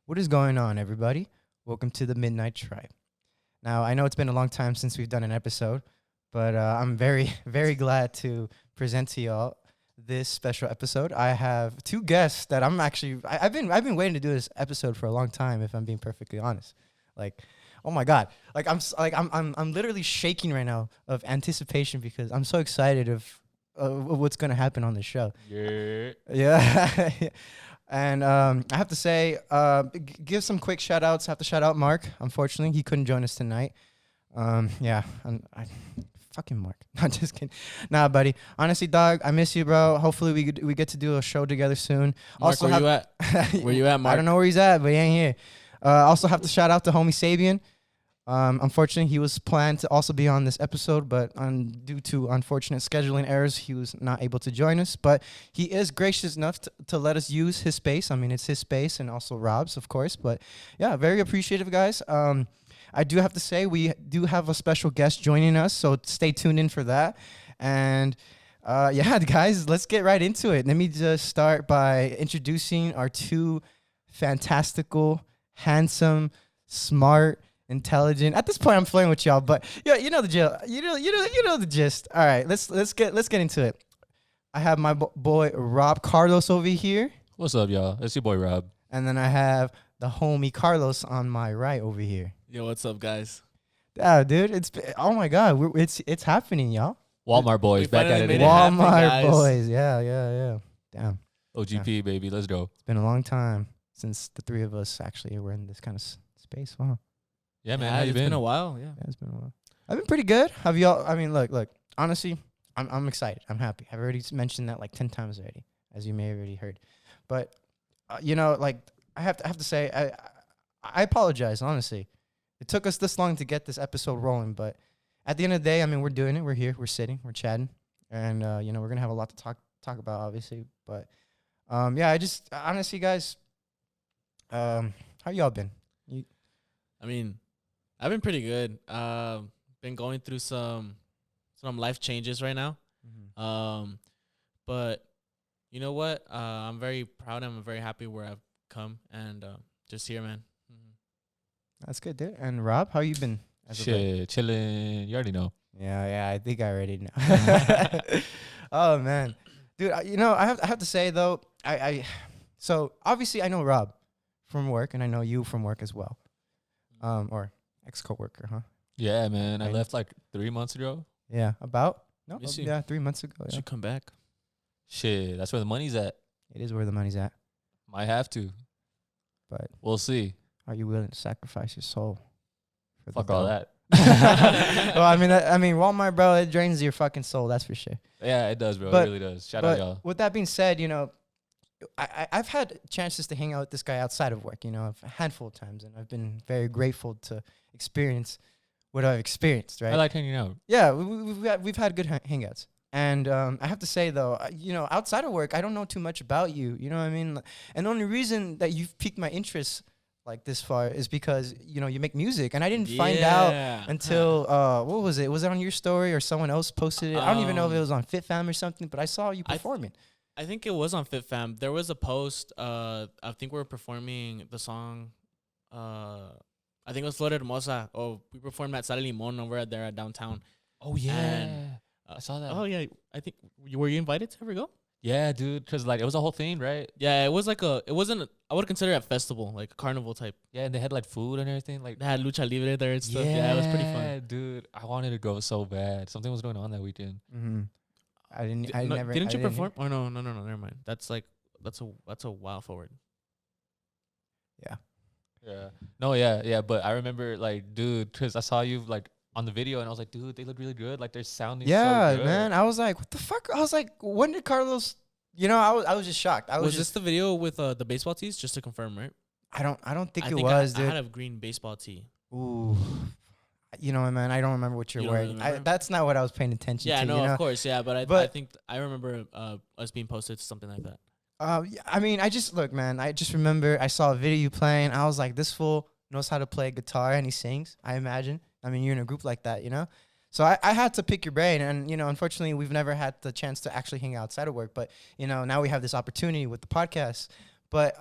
What is going on, everybody? Welcome to the Midnight Tribe. Now, I know it's been a long time since we've done an episode, but I'm very, very glad to present to y'all this special episode. I have two guests that I've been waiting to do this episode for a long time, if I'm being perfectly honest. Like, oh my God, I'm literally shaking right now of anticipation because I'm so excited of what's gonna happen on the show. Yeah. And I have to say, give some quick shout outs. I have to shout out Mark. Unfortunately, he couldn't join us tonight. Fucking Mark. Not just kidding. Nah, buddy. Honestly, dog, I miss you, bro. Hopefully, we get to do a show together soon. Mark, where you at? Where you at, Mark? I don't know where he's at, but he ain't here. Also have to shout out to homie Sabian. Unfortunately, he was planned to also be on this episode, but due to unfortunate scheduling errors, he was not able to join us. But he is gracious enough to let us use his space. I mean, it's his space and also Rob's, of course. But yeah, very appreciative, guys. I do have to say we do have a special guest joining us, so stay tuned in for that. And yeah, guys, let's get right into it. Let me just start by introducing our two fantastical, handsome, smart, intelligent. At this point, I'm flirting with y'all, but yeah, you know the gist. You know the gist. All right, let's get into it. I have my boy Rob Carlos over here. What's up, y'all? It's your boy Rob. And then I have the homie Carlos on my right over here. Yo, what's up, guys? Yeah, dude, oh my God, it's happening, y'all. Walmart boys back at it again. Walmart boys, yeah. Damn. OGP, baby, let's go. It's been a long time since the three of us actually were in this kind of space. Wow. Yeah, man. How you been? It's been a while. Yeah, it's been a while. I've been pretty good. Have y'all? I mean, look. Honestly, I'm excited. I'm happy. I've already mentioned that like 10 times already, as you may have already heard. But like I have to say, I apologize. Honestly, it took us this long to get this episode rolling, but at the end of the day, I mean, we're doing it. We're here. We're sitting. We're chatting, and we're gonna have a lot to talk about, obviously. But yeah, I just honestly, guys, how y'all been? I mean, I've been pretty good. Been going through some life changes right now. Mm-hmm. But you know what? I'm very proud. I'm very happy where I've come and just here, man. That's good, dude. And Rob, how you been? Shit, chilling. You already know. Yeah, I think I already know. Oh man, dude. I have to say though, so obviously I know Rob from work, and I know you from work as well, or ex-coworker, huh? Yeah, man. I left like 3 months ago. Yeah, Yeah, 3 months ago. Yeah. Should come back. Shit, that's where the money's at. It is where the money's at, Might have to, but we'll see. are you willing to sacrifice your soul for Fuck all that. Well, I mean, Walmart, bro, it drains your fucking soul. That's for sure. Yeah, it does, bro. But- it really does. Shout out, y'all. With that being said, I've had chances to hang out with this guy outside of work, a handful of times, and I've been very grateful to experience what I've experienced, right? I like hanging out. Yeah, we've had good hangouts. And I have to say, though, outside of work, I don't know too much about you. You know what I mean? And the only reason that you've piqued my interest like this far is because, you make music. And I didn't find out until, what was it? Was it on your story or someone else posted it? I don't even know if it was on FitFam or something, but I saw you performing. I think it was on FitFam. There was a post. I think we were performing the song. I think it was Flor Hermosa. Oh, we performed at Sal Limon over there at downtown. Oh, yeah. And, I saw that. Oh, yeah. I think, were you invited to ever go? Yeah, dude. Because, like, it was a whole thing, right? Yeah, it wasn't, I would consider it a festival, like a carnival type. Yeah, and they had, like, food and everything. Like, They had lucha libre there and stuff. Yeah, it was pretty fun. Dude. I wanted to go so bad. Something was going on that weekend. Mm-hmm. Didn't you perform? Oh, no, never mind. That's a while forward. Yeah. Yeah. No, yeah. But I remember, like, dude, because I saw you, like, on the video, and I was like, dude, they look really good. Like, they're sounding so good. Man. I was like, what the fuck? I was like, when did Carlos... I was just shocked. Was this the video with the baseball tees? Just to confirm, right? I don't think it was, dude. I had a green baseball tee. Ooh. Man, I don't remember what you're You don't wearing. remember? That's not what I was paying attention to. Yeah, no, of course, yeah. But I think I remember us being posted to something like that. I mean, I just remember I saw a video you playing. I was like, this fool knows how to play guitar and he sings, I imagine. I mean, you're in a group like that, So I had to pick your brain, and unfortunately, we've never had the chance to actually hang outside of work. But now we have this opportunity with the podcast. But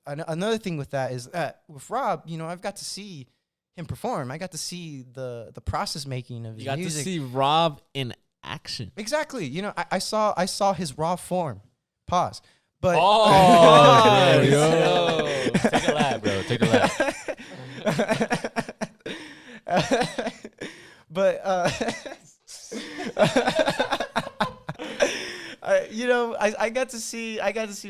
another thing with that is that with Rob, I've got to see him perform. I got to see the process making of his You got music. to see Rob in action. Exactly. I saw his raw form. Pause. But Oh, yo. Take a lap, bro. Take a lap. but I got to see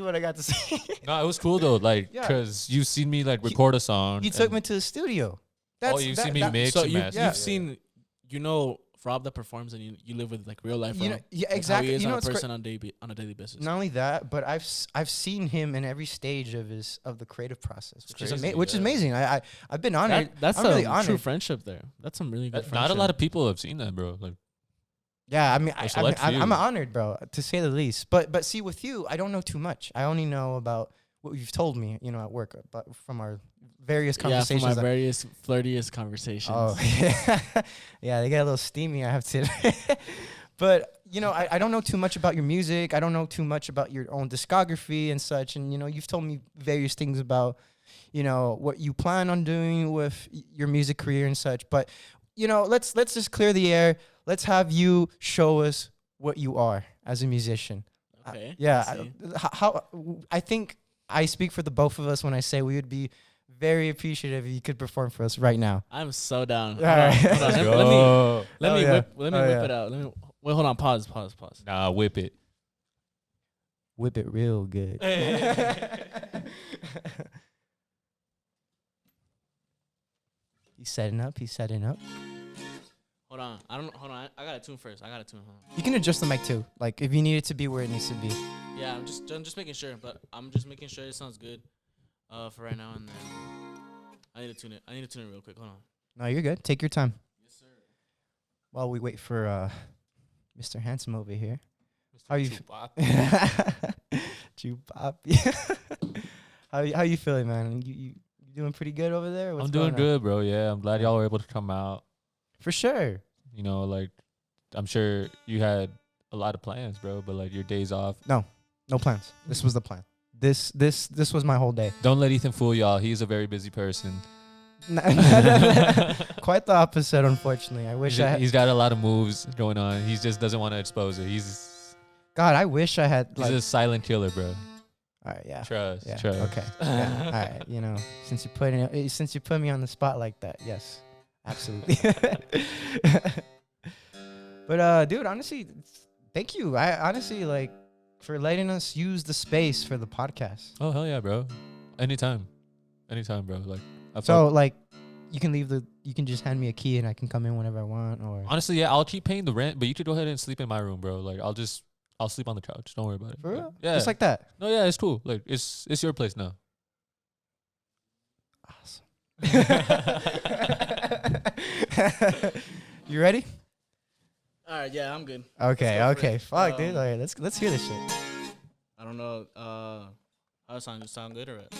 what I got to see. No, it was cool though. Like, Yeah. cause you seen me like record a song. He took me to the studio. You see me mix So and master. you've seen, Rob that performs, and you live with like real life Rob. Yeah, Like, exactly. how he is on a what's person on a daily basis. Not only that, but I've seen him in every stage of the creative process, which crazy, is amazing. I've been honored. That's I'm some really true honored. friendship there. That's some really good friendship. Not a lot of people have seen that, bro. Like, Yeah, I mean, select few. I'm honored, bro, to say the least. But see, with you, I don't know too much. I only know about what you've told me, at work, but from our various conversations. Yeah, from my various flirtiest conversations. Oh, yeah, they get a little steamy. I have to. But I don't know too much about your music. I don't know too much about your own discography and such. And you've told me various things about what you plan on doing with your music career and such. But let's just clear the air. Let's have you show us what you are as a musician. Okay. I think I speak for the both of us when I say we would be very appreciative if you could perform for us right now. I'm so down. All right. Hold on. Let me Oh, whip yeah. it out. Wait, hold on. Pause. nah, whip it. Whip it real good. He's setting up. Hold on. Hold on. I got to tune first. Hold on. You can adjust the mic too, like if you need it to be where it needs to be. Yeah, I'm just making sure, but I'm just making sure it sounds good for right now, and then I need to tune it real quick. Hold on. No, you're good. Take your time. Yes, sir. While we wait for Mr. Handsome over here. How you? Jubop. How you feeling, man? You doing pretty good over there? What's I'm doing going on? good, bro. Yeah, I'm glad y'all were able to come out. For sure. Like, I'm sure you had a lot of plans, bro, but like your days off. No plans. This was the plan. This was my whole day. Don't let Ethan fool y'all. He's a very busy person. Quite the opposite, unfortunately. I wish He's got a lot of moves going on. He just doesn't want to expose it. God, I wish I had. He's a silent killer, bro. All right, yeah. Trust. Yeah. Okay. Yeah. All right. Since you put me on the spot like that, yes, absolutely. But dude, honestly, thank you. I honestly for letting us use the space for the podcast. Oh hell yeah, bro. Anytime, bro. Like, you can just hand me a key and I can come in whenever I want. Or honestly, yeah, I'll keep paying the rent, but you could go ahead and sleep in my room, bro. Like, I'll sleep on the couch. Don't worry about it. For real? Yeah. Just like that. No, yeah, it's cool. Like, it's your place now. Awesome. You ready? All right. Yeah, I'm good. Okay. Let's go for it. Fuck, dude. All right, let's hear this shit. I don't know. How does it sound good or what?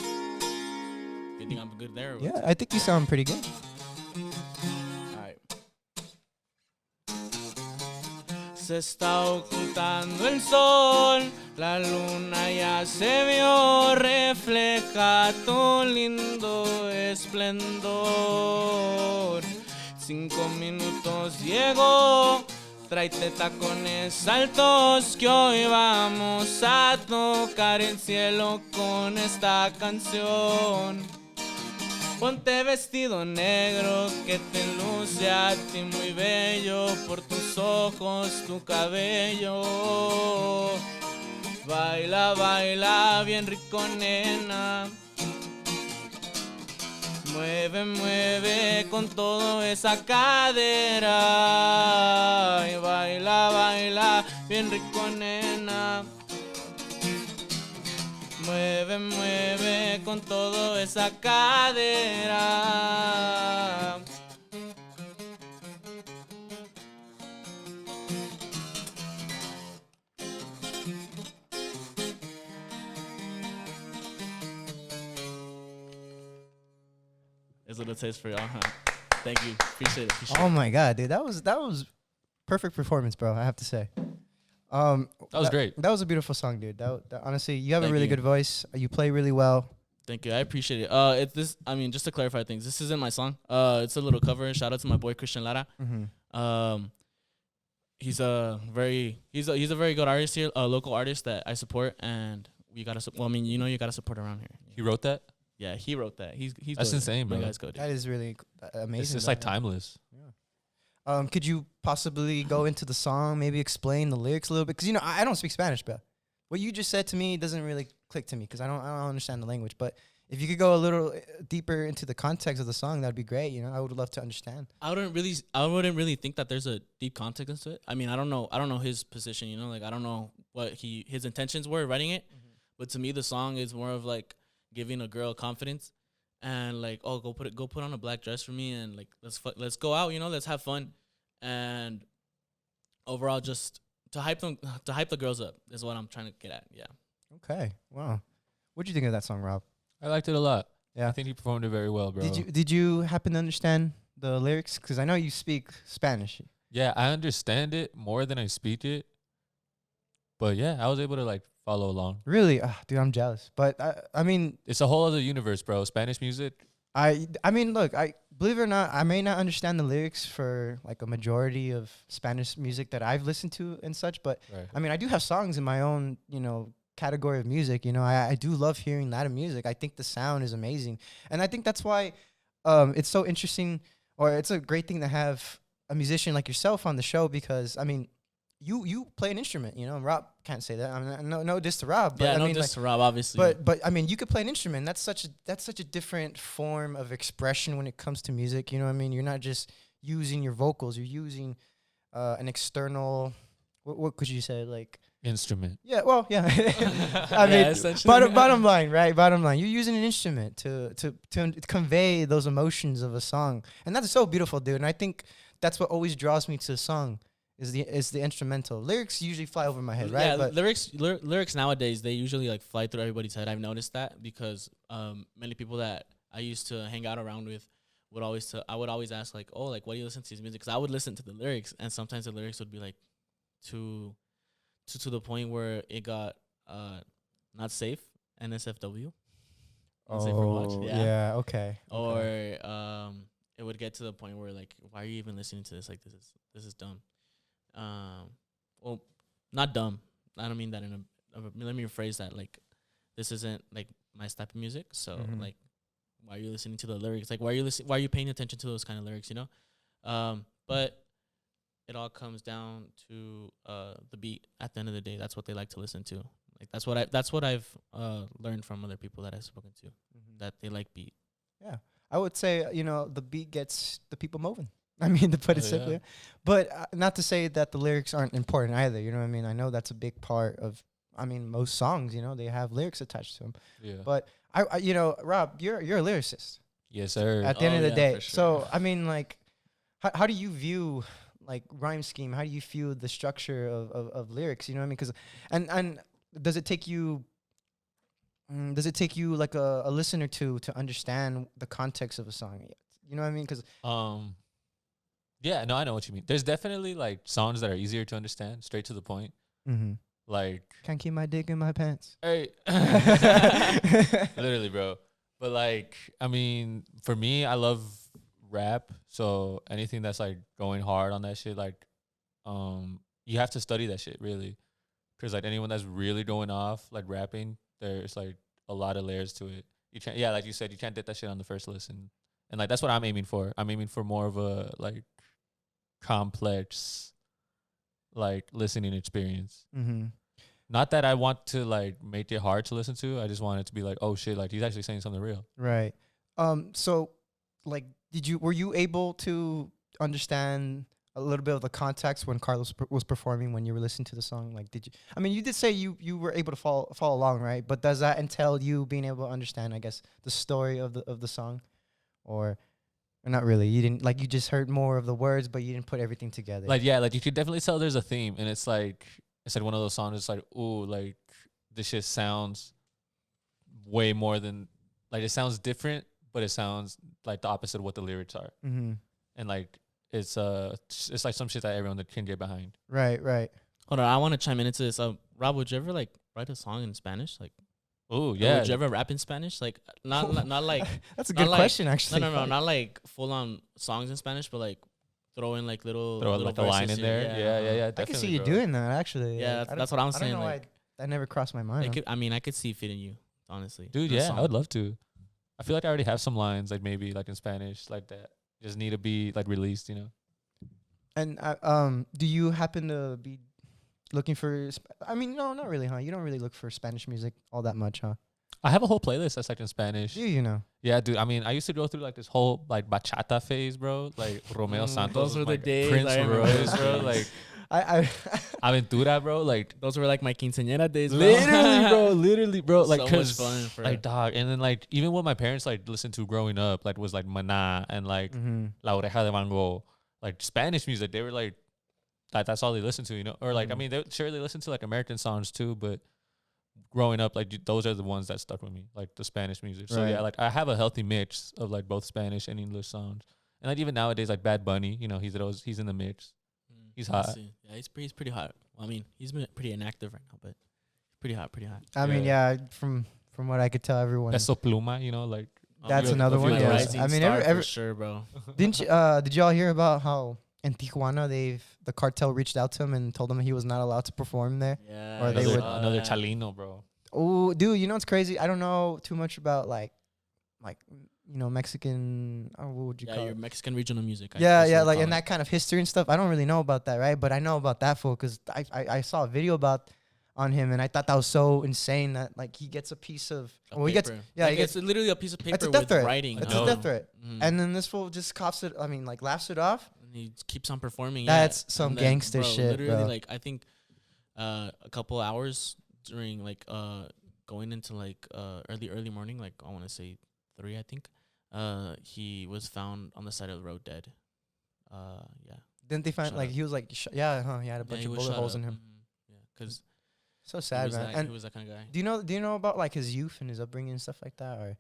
You think I'm good there? Or what? Yeah, I think you sound pretty good. Alright. Se está ocultando el sol, la luna ya se vio, refleja tu lindo esplendor. 5 minutos llegó, tráete tacones altos que hoy vamos a tocar el cielo con esta canción. Ponte vestido negro que te luce a ti muy bello por tus ojos, tu cabello. Baila, baila bien rico, nena. Mueve, mueve con todo esa cadera. Y baila, baila bien rico, nena. Mueve, mueve con todo esa cadera. It's a little taste for y'all, huh? Thank you. Appreciate it. Oh my god, dude, that was perfect performance, bro. I have to say. That was great. That was a beautiful song, dude. That honestly, you have a Thank really you. good voice. You play really well. Thank you. I appreciate it. It's this. I mean, just to clarify things, this isn't my song. It's a little cover. Shout out to my boy Christian Lara. Mm-hmm. He's a very good artist here, a local artist that I support, and we gotta. Well, I mean, you gotta support around here. He wrote that. Yeah, he wrote that. He's That's good. insane, bro. You guys go, dude. That is really amazing. It's just about like him. timeless. Could you possibly go into the song, maybe explain the lyrics a little bit? Because I don't speak Spanish, but what you just said to me doesn't really click to me because I don't understand the language. But if you could go a little deeper into the context of the song, that'd be great. I would love to understand. I wouldn't really think that there's a deep context into it. I mean, I don't know his position. Like I don't know what his intentions were writing it. Mm-hmm. But to me, the song is more of like giving a girl confidence and like, oh, go put on a black dress for me and like let's go out. Let's have fun, and overall just to hype the girls up is what I'm trying to get at. Yeah. Okay. Wow. What'd you think of that song, Rob? I liked it a lot. Yeah. I think he performed it very well, bro. Did you happen to understand the lyrics? Because I know you speak Spanish. Yeah, I understand it more than I speak it. But yeah, I was able to like follow along. Really? Dude, I'm jealous. But I mean, It's a whole other universe, bro. Spanish music. I mean, look, I believe it or not, I may not understand the lyrics for like a majority of Spanish music that I've listened to and such, but Right. I mean, I do have songs in my own, category of music. I do love hearing Latin music. I think the sound is amazing, and I think that's why it's so interesting, or it's a great thing to have a musician like yourself on the show because I mean, you play an instrument, and Rob can't say that. I mean, no diss to Rob, but Yeah, I no mean, diss to Rob, obviously. but I mean, you could play an instrument. That's such a different form of expression when it comes to music. You know what I mean? You're not just using your vocals. You're using an external. What could you say? Like Instrument. yeah. Well, yeah. I Yeah, mean, essentially. bottom line, right? Bottom line. You're using an instrument to convey those emotions of a song, and that's so beautiful, dude. And I think that's what always draws me to a song. Is the instrumental lyrics usually fly over my head, right? Yeah, But lyrics nowadays they usually like fly through everybody's head. I've noticed that because many people that I used to hang out around with I would always ask like, oh, like what do you listen to his music? Because I would listen to the lyrics, and sometimes the lyrics would be like to the point where it got not safe, NSFW, not safe for watch, yeah, okay. or it would get to the point where like, why are you even listening to this? Like this is dumb. Well, not dumb. I don't mean that let me rephrase that. Like, this isn't like my type of music. So like, why are you listening to the lyrics? Like, why are you paying attention to those kind of lyrics? But it all comes down to the beat. At the end of the day, that's what they like to listen to. Like, that's what I've learned from other people that I've spoken to, that they like beat. Yeah, I would say the beat gets the people moving. I mean, to put it simply, but not to say that the lyrics aren't important either. You know what I mean? I know that's a big part of. I mean, most songs, they have lyrics attached to them. Yeah. But Rob, you're a lyricist. Yes, sir. At the end of the day, for sure. so I mean, like, how do you view like rhyme scheme? How do you view the structure of lyrics? You know what I mean? Because and does it take you? Does it take you like a listener to understand the context of a song? You know what I mean? Because yeah, no, I know what you mean. There's definitely like songs that are easier to understand, straight to the point. Like, can't keep my dick in my pants. hey, literally, bro. But like, I mean, for me, I love rap. So anything that's like going hard on that shit, like, you have to study that shit really, because like anyone that's really going off like rapping, there's like a lot of layers to it. You can't, yeah, like you said, you can't get that shit on the first listen, and like that's what I'm aiming for. I'm aiming for more of a like complex like listening experience. Not that I want to like make it hard to listen to. I just want it to be like, oh shit, like he's actually saying something real. Right. So like were you able to understand a little bit of the context when Carlos was performing when you were listening to the song? Like, I mean, you did say you were able to follow along, right? But does that entail you being able to understand, I guess, the story of the song, or not really? You didn't, like, you just heard more of the words, but you didn't put everything together. Like, yeah, like you could definitely tell there's a theme, and it's like one of those songs. It's like, ooh, like this shit sounds way more than like it sounds different, but it sounds like the opposite of what the lyrics are, and like. It's like some shit that everyone can get behind. Right. Hold on, I want to chime in into this. Rob, would you ever like write a song in Spanish? Like, Oh or yeah. would you ever rap in Spanish? Like, not like That's a not good like- question, actually. no, not like full on songs in Spanish, but like throw in like little Throw little like a line verses in here. there. Yeah. I Definitely, can see you bro. doing that, actually. Yeah, Like, that's what I'm I saying. don't know Like, why that never crossed my mind. I mean, I could see it fitting you, honestly. Dude, in a yeah, song. I would love to. I feel like I already have some lines, like maybe like in Spanish, like that. Just need to be like released, you know. And do you happen to be looking for? I mean, no, not really, huh? You don't really look for Spanish music all that much, huh? I have a whole playlist that's like in Spanish. Do you know? Yeah, dude. I mean, I used to go through like this whole like bachata phase, bro. Like Romeo Santos, those were was the my days, Prince I remember Royce, those bro. days. Like I Aventura, bro. Like Those were like my quinceañera days, bro. literally, bro. Like, So much 'cause, fun for like, dog. And then like even what my parents like listened to growing up, like was like Maná and like Mhm. La Oreja de Van Gogh, like Spanish music. They were like that's all they listened to, you know. Or like I Mhm. mean, they sure they listen to like American songs too, but growing up, like those are the ones that stuck with me, like the Spanish music. So yeah, Right. like I have a healthy mix of like both Spanish and English songs. And like even nowadays, like Bad Bunny, you know, he's in the mix. He's I hot. see. Yeah, he's pretty hot. Well, I mean, he's been pretty inactive right now, but pretty hot, pretty hot. I mean, Yeah. yeah, from what I could tell, everyone. Peso Pluma, you know, like That's you- another a one. few My of Yeah, those. rising I mean, star every for sure, bro. didn't you, did y'all hear about how in Tijuana the cartel reached out to him and told him he was not allowed to perform there? Yeah, Or they another, would- another Chalino, bro. Oh, dude, you know what's crazy? I don't know too much about like Mexican. What would you Yeah, call your it? Mexican regional music. Yeah, that's yeah, what like they and call that kind of history and stuff. I don't really know about that, right? But I know about that fool because I saw a video about on him and I thought that was so insane that like he gets a piece of it. well he gets Paper. yeah, Like, he it's literally a piece of paper it's a death with threat. writing. It's No. a death threat, Mhm. and then this fool just coughs it. I mean, like laughs it off. And he keeps on performing. That's yeah. some And then, gangster bro, shit, Literally, bro. like I think a couple hours during like going into like early morning, like I want to say 3, I think. He was found on the side of the road dead. Yeah. Didn't they find Shut like up. he was like yeah, huh? He had a bunch he of was bullet shot holes up. in him. Mhm. Yeah, because So he sad, was man. that And he was that kind of guy. do you know about like his youth and his upbringing and stuff like that, or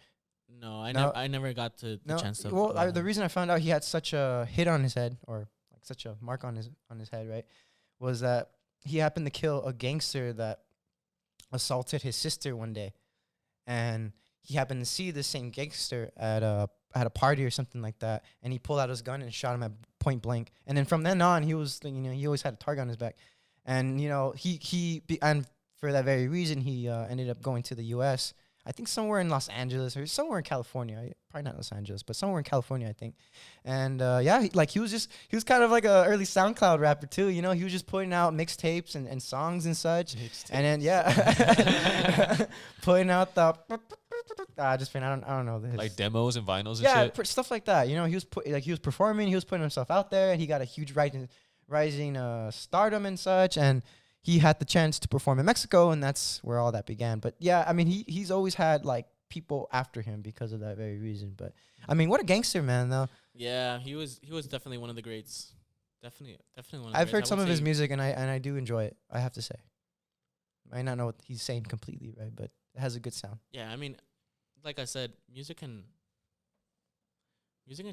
No, No. I never got to the no? chance to. Well, the reason I found out he had such a hit on his head, or like such a mark on his head, right, was that he happened to kill a gangster that assaulted his sister one day, and he happened to see the same gangster at a party or something like that, and he pulled out his gun and shot him at point blank. And then from then on, he was he always had a target on his back, and and for that very reason, he ended up going to the U.S. I think somewhere in Los Angeles or somewhere in California. Probably not Los Angeles, but somewhere in California, I think. And yeah, he was kind of like a early SoundCloud rapper too. You know, he was just putting out mixtapes and songs and such. And then yeah, putting out the just playing. I don't know his, Like demos and vinyls and yeah, shit. stuff like that. You know, he was performing, he was putting himself out there, and he got a huge rising stardom and such. And he had the chance to perform in Mexico, and that's where all that began. But yeah, I mean, he's always had like people after him because of that very reason. But I mean, what a gangster, man, though. Yeah, he was definitely one of the greats. Definitely one of the I've greats. heard I some would of his say- music, and I do enjoy it. I have to say, I might not know what he's saying completely, right? But it has a good sound. Yeah, I mean, like I said, music can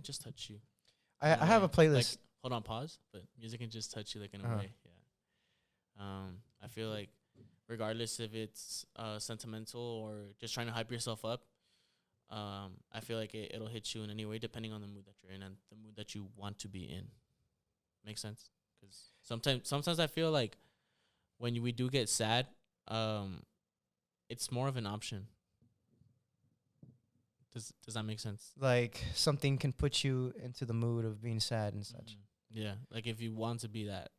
just touch you. I in a have a way. playlist. Like, hold on, pause. But music can just touch you like in a Uh-huh. way. Yeah. I feel like regardless if it's sentimental or just trying to hype yourself up, I feel like it'll hit you in any way depending on the mood that you're in and the mood that you want to be in. Makes sense? Because sometimes I feel like when we do get sad, it's more of an option. Does that make sense? Like something can put you into the mood of being sad and such. Yeah, like if you want to be that,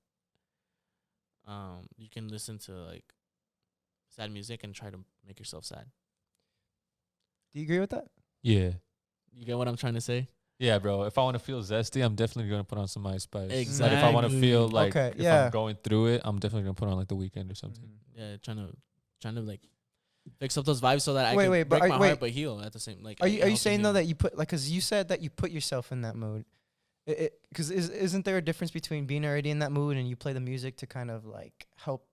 you can listen to like sad music and try to make yourself sad. Do you agree with that? Yeah. You get what I'm trying to say? Yeah, bro. If I want to feel zesty, I'm definitely gonna put on some Ice Spice. But if I want to Exactly. feel like Okay, if yeah. I'm going through it, I'm definitely gonna put on like The Weeknd or something. Yeah, trying to like fix up those vibes so that I Wait, can wait, but break are- my wait. heart but heal at the same like. Are you helping saying though heal. that you put like because you said that you put yourself in that mood? Because isn't there a difference between being already in that mood and you play the music to kind of like help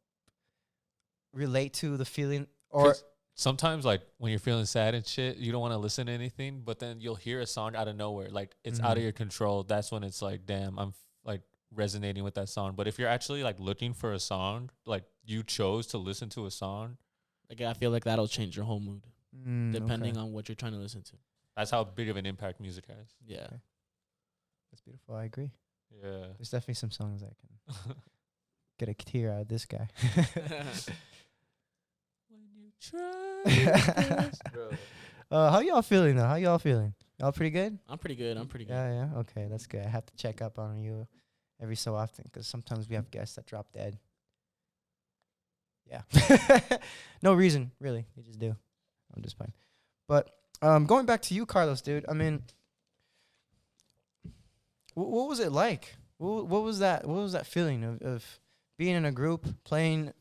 relate to the feeling? Or 'Cause sometimes like when you're feeling sad and shit, you don't want to listen to anything, but then you'll hear a song out of nowhere, like it's out of Mhm. your control. That's when it's like, damn, I'm like resonating with that song. But if you're actually like looking for a song, like you chose to listen to a song, Like I feel like that'll change your whole mood depending Okay. on what you're trying to listen to. that's how big of an impact music has. Yeah. Okay. That's beautiful. I agree. Yeah. There's definitely some songs that can get a tear out of this guy. When you try. Bro. How y'all feeling though? How y'all feeling? Y'all pretty good? I'm pretty good. I'm pretty good. Yeah. Okay, that's good. I have to check up on you every so often because sometimes we have guests that drop dead. Yeah. No reason, really. They just do. I'm just fine. But going back to you, Carlos, dude. I mean, what was it like? What was that? What was that feeling of being in a group, playing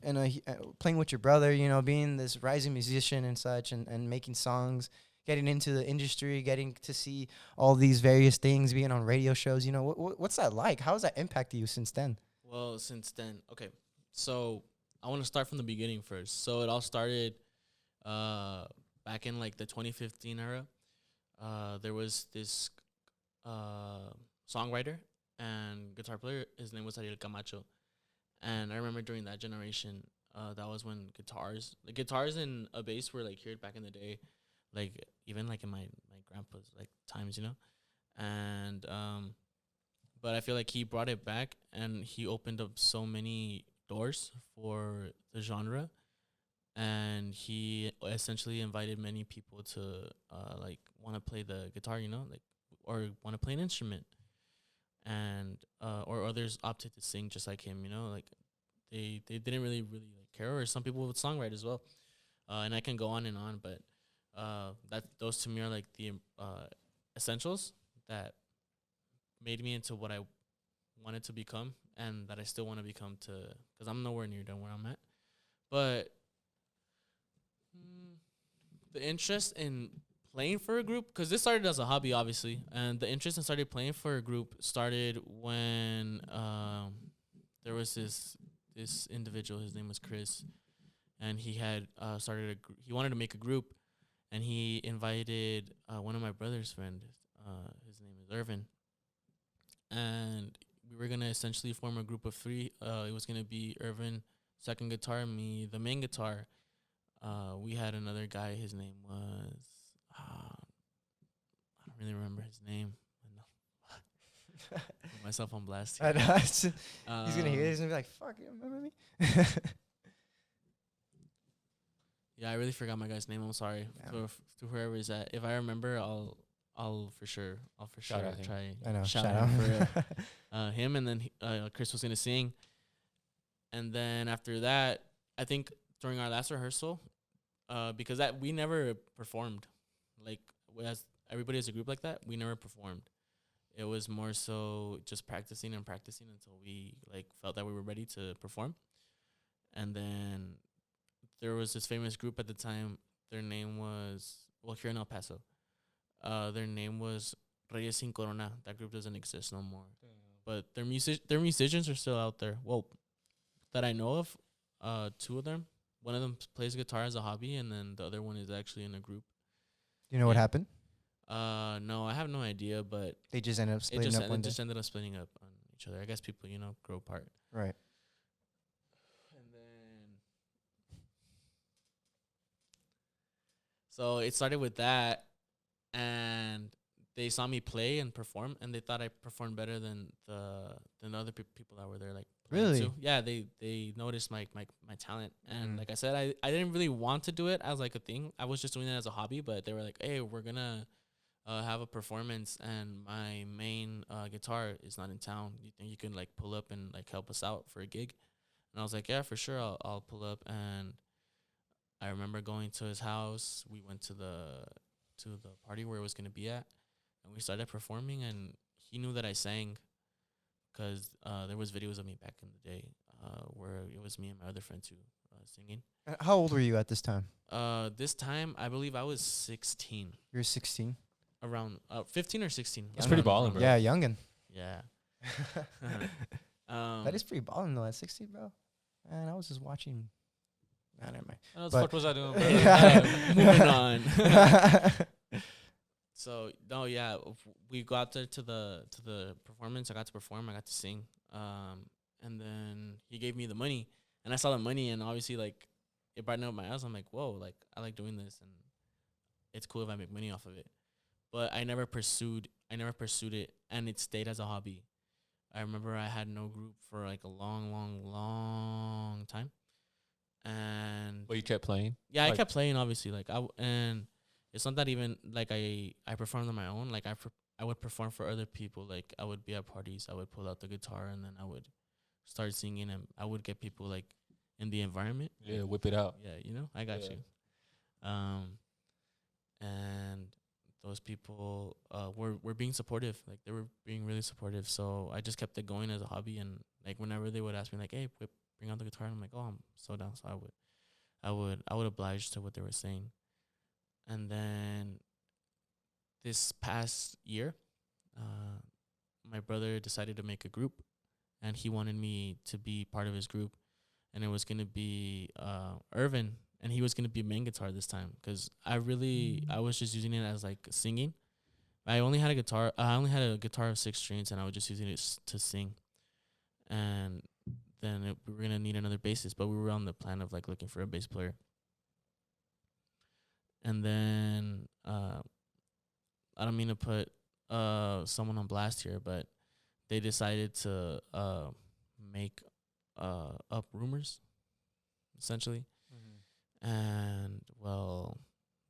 playing with your brother? You know, being this rising musician and such, and making songs, getting into the industry, getting to see all these various things, being on radio shows. You know, what's that like? How has that impacted you since then? Well, since then, okay. So I want to start from the beginning first. So it all started back in like the 2015 era. There was this songwriter and guitar player. His name was Ariel Camacho. And I remember during that generation, that was when guitars and a bass were like heard back in the day, like even like in my grandpa's like times, you know. And but I feel like he brought it back and he opened up so many doors for the genre, and he essentially invited many people to like want to play the guitar, you know, like, or want to play an instrument, and or others opted to sing just like him, you know, like they didn't really like care, or some people would songwrite as well, and I can go on, but that those to me are like the essentials that made me into what I wanted to become, and that I still want to become, because I'm nowhere near done where I'm at. But the interest in playing for a group, because this started as a hobby, obviously, and the interest in started playing for a group started when there was this individual. His name was Chris, and he had started he wanted to make a group, and he invited one of my brother's friends. His name is Irvin, and we were gonna essentially form a group of three. It was gonna be Irvin, second guitar, me, the main guitar. We had another guy. His name was I don't really remember his name. Put myself on blast here. I know. He's gonna hear this and be like, "Fuck, you don't remember me?" Yeah, I really forgot my guy's name. I'm sorry to whoever is at. If I remember, I'll for sure Shout out him. try. I know. Shout out for him, and then Chris was gonna sing, and then after that, I think during our last rehearsal, because that we never performed, like as everybody as a group like that, we never performed. It was more so just practicing until we like felt that we were ready to perform, and then there was this famous group at the time. Their name was, well, here in El Paso. Their name was Reyes Sin Corona. That group doesn't exist no more. But their musicians are still out there. Well, that I know of, two of them. One of them plays guitar as a hobby, and then the other one is actually in a group. Do you know what happened? No, I have no idea, but They just ended up splitting up one day. ended up splitting up on each other. I guess people, grow apart. Right. And then, so it started with that, and they saw me play and perform, and they thought I performed better than the other people that were there. Like, Really? too. Yeah, they noticed my talent, and like I said, I didn't really want to do it as like a thing. I was just doing it as a hobby, but they were like, "Hey, we're gonna have a performance, and my main guitar is not in town. You think you can like pull up and like help us out for a gig?" And I was like, "Yeah, for sure, I'll pull up." And I remember going to his house. We went to the party where it was gonna be at, and we started performing. And he knew that I sang, because there was videos of me back in the day where it was me and my other friend too singing. How old were you at this time? This time, I believe I was 16. You were 16. Around 15 or 16. That's I pretty don't ballin', remember. bro. Yeah, youngin. Yeah. That is pretty ballin' though at 16, bro. Man, I was just watching. Nah, never mind. What the But- fuck was I doing, bro? Moving on. So no, yeah, we got there to the performance. I got to perform. I got to sing. And then he gave me the money, and I saw the money, and obviously like it brightened up my eyes. I'm like, whoa, like I like doing this, and it's cool if I make money off of it. But I never pursued it, and it stayed as a hobby. I remember I had no group for like a long, long, long time, and But you kept playing. yeah, I Like- kept playing. Obviously, like and it's not that even like I performed on my own. Like I would perform for other people. Like I would be at parties. I would pull out the guitar and then I would start singing, and I would get people like in the environment. Yeah, whip it out. Yeah, I got Yeah. you. And those people were being supportive. Like they were being really supportive. So I just kept it going as a hobby. And like whenever they would ask me like, "Hey, bring out the guitar," and I'm like, "Oh, I'm so down." So I would oblige to what they were saying. And then this past year, my brother decided to make a group, and he wanted me to be part of his group, and it was gonna be Irvin, and he was gonna be main guitar this time because I was just using it as like singing. I only had a guitar. I only had a guitar of 6 strings, and I was just using it to sing. And then we were gonna need another bassist, but we were on the plan of like looking for a bass player. And then I don't mean to put someone on blast here, but they decided to make up rumors, essentially. And well,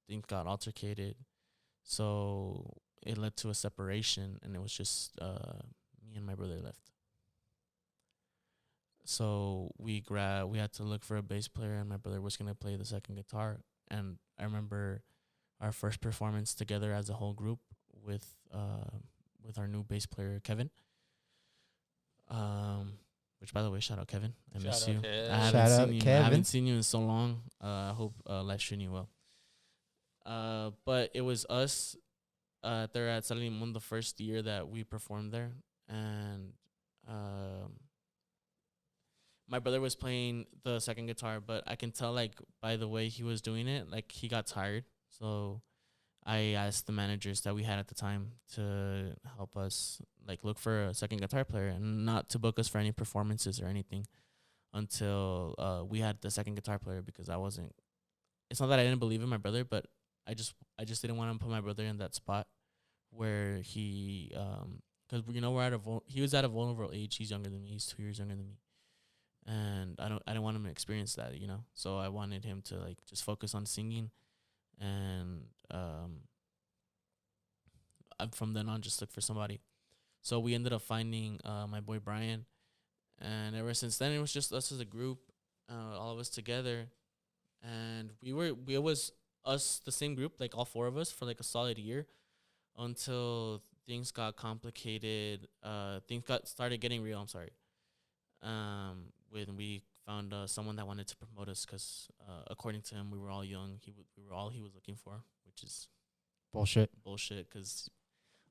things got altercated, so it led to a separation, and it was just me and my brother left. So we had to look for a bass player, and my brother was gonna play the second guitar. And I remember our first performance together as a whole group with our new bass player Kevin. Which, by the way, shout out Kevin. I miss Shout out you. Kev. I Shout out I Kevin. haven't seen you in so long. I hope life's treating you well. But it was us there at San Limon the first year that we performed there, and my brother was playing the second guitar, but I can tell like by the way he was doing it, like he got tired. So I asked the managers that we had at the time to help us like look for a second guitar player and not to book us for any performances or anything until we had the second guitar player, because it's not that I didn't believe in my brother, but I just didn't want to put my brother in that spot where he because he was at a vulnerable age. He's younger than me. He's 2 years younger than me. And I didn't want him to experience that, So I wanted him to like just focus on singing, and from then on just look for somebody. So we ended up finding my boy Brian, and ever since then it was just us as a group, all of us together, and it was us, the same group, like all 4 of us for like a solid year until things got complicated. Things started getting real. I'm sorry. When we found someone that wanted to promote us, because according to him, we were all young. We were all he was looking for, which is Bullshit. because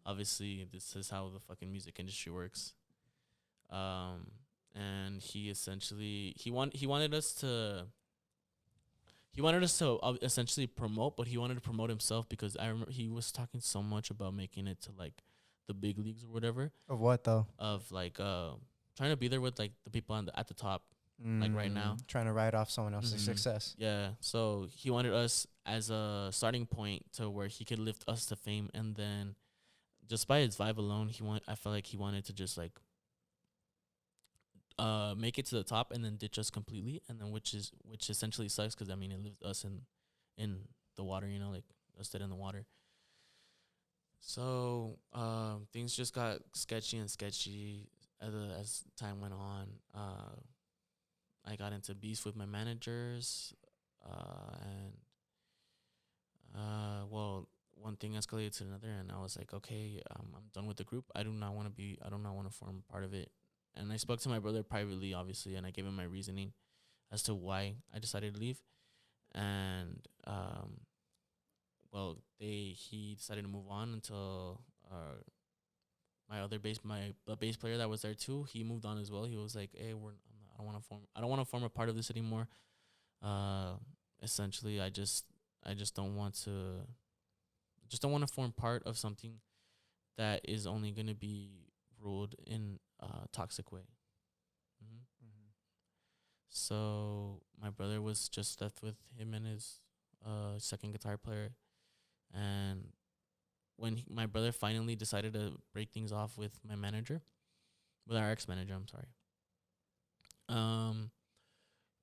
obviously this is how the fucking music industry works. And he essentially he wanted us to essentially promote, but he wanted to promote himself, because I remember he was talking so much about making it to like the big leagues or whatever, Of what though? of like trying to be there with like the people at the top. Like right now. Trying to write off someone else's Mhm. success. Yeah, so he wanted us as a starting point to where he could lift us to fame, and then just by his vibe alone, I felt like he wanted to just like make it to the top and then ditch us completely, and then which essentially sucks, because I mean it left us in the water, like us dead in the water. So things just got sketchy as time went on. I got into beef with my managers, and one thing escalated to another, and I was like, okay, I'm done with the group. I do not want to form part of it. And I spoke to my brother privately, obviously, and I gave him my reasoning as to why I decided to leave. And he decided to move on until the bass player that was there too, he moved on as well. He was like, hey, I don't want to form a part of this anymore. Essentially, I just don't want to form part of something that is only going to be ruled in a toxic way. So my brother was just left with him and his second guitar player, and when my brother finally decided to break things off with my manager, with our ex manager, I'm sorry.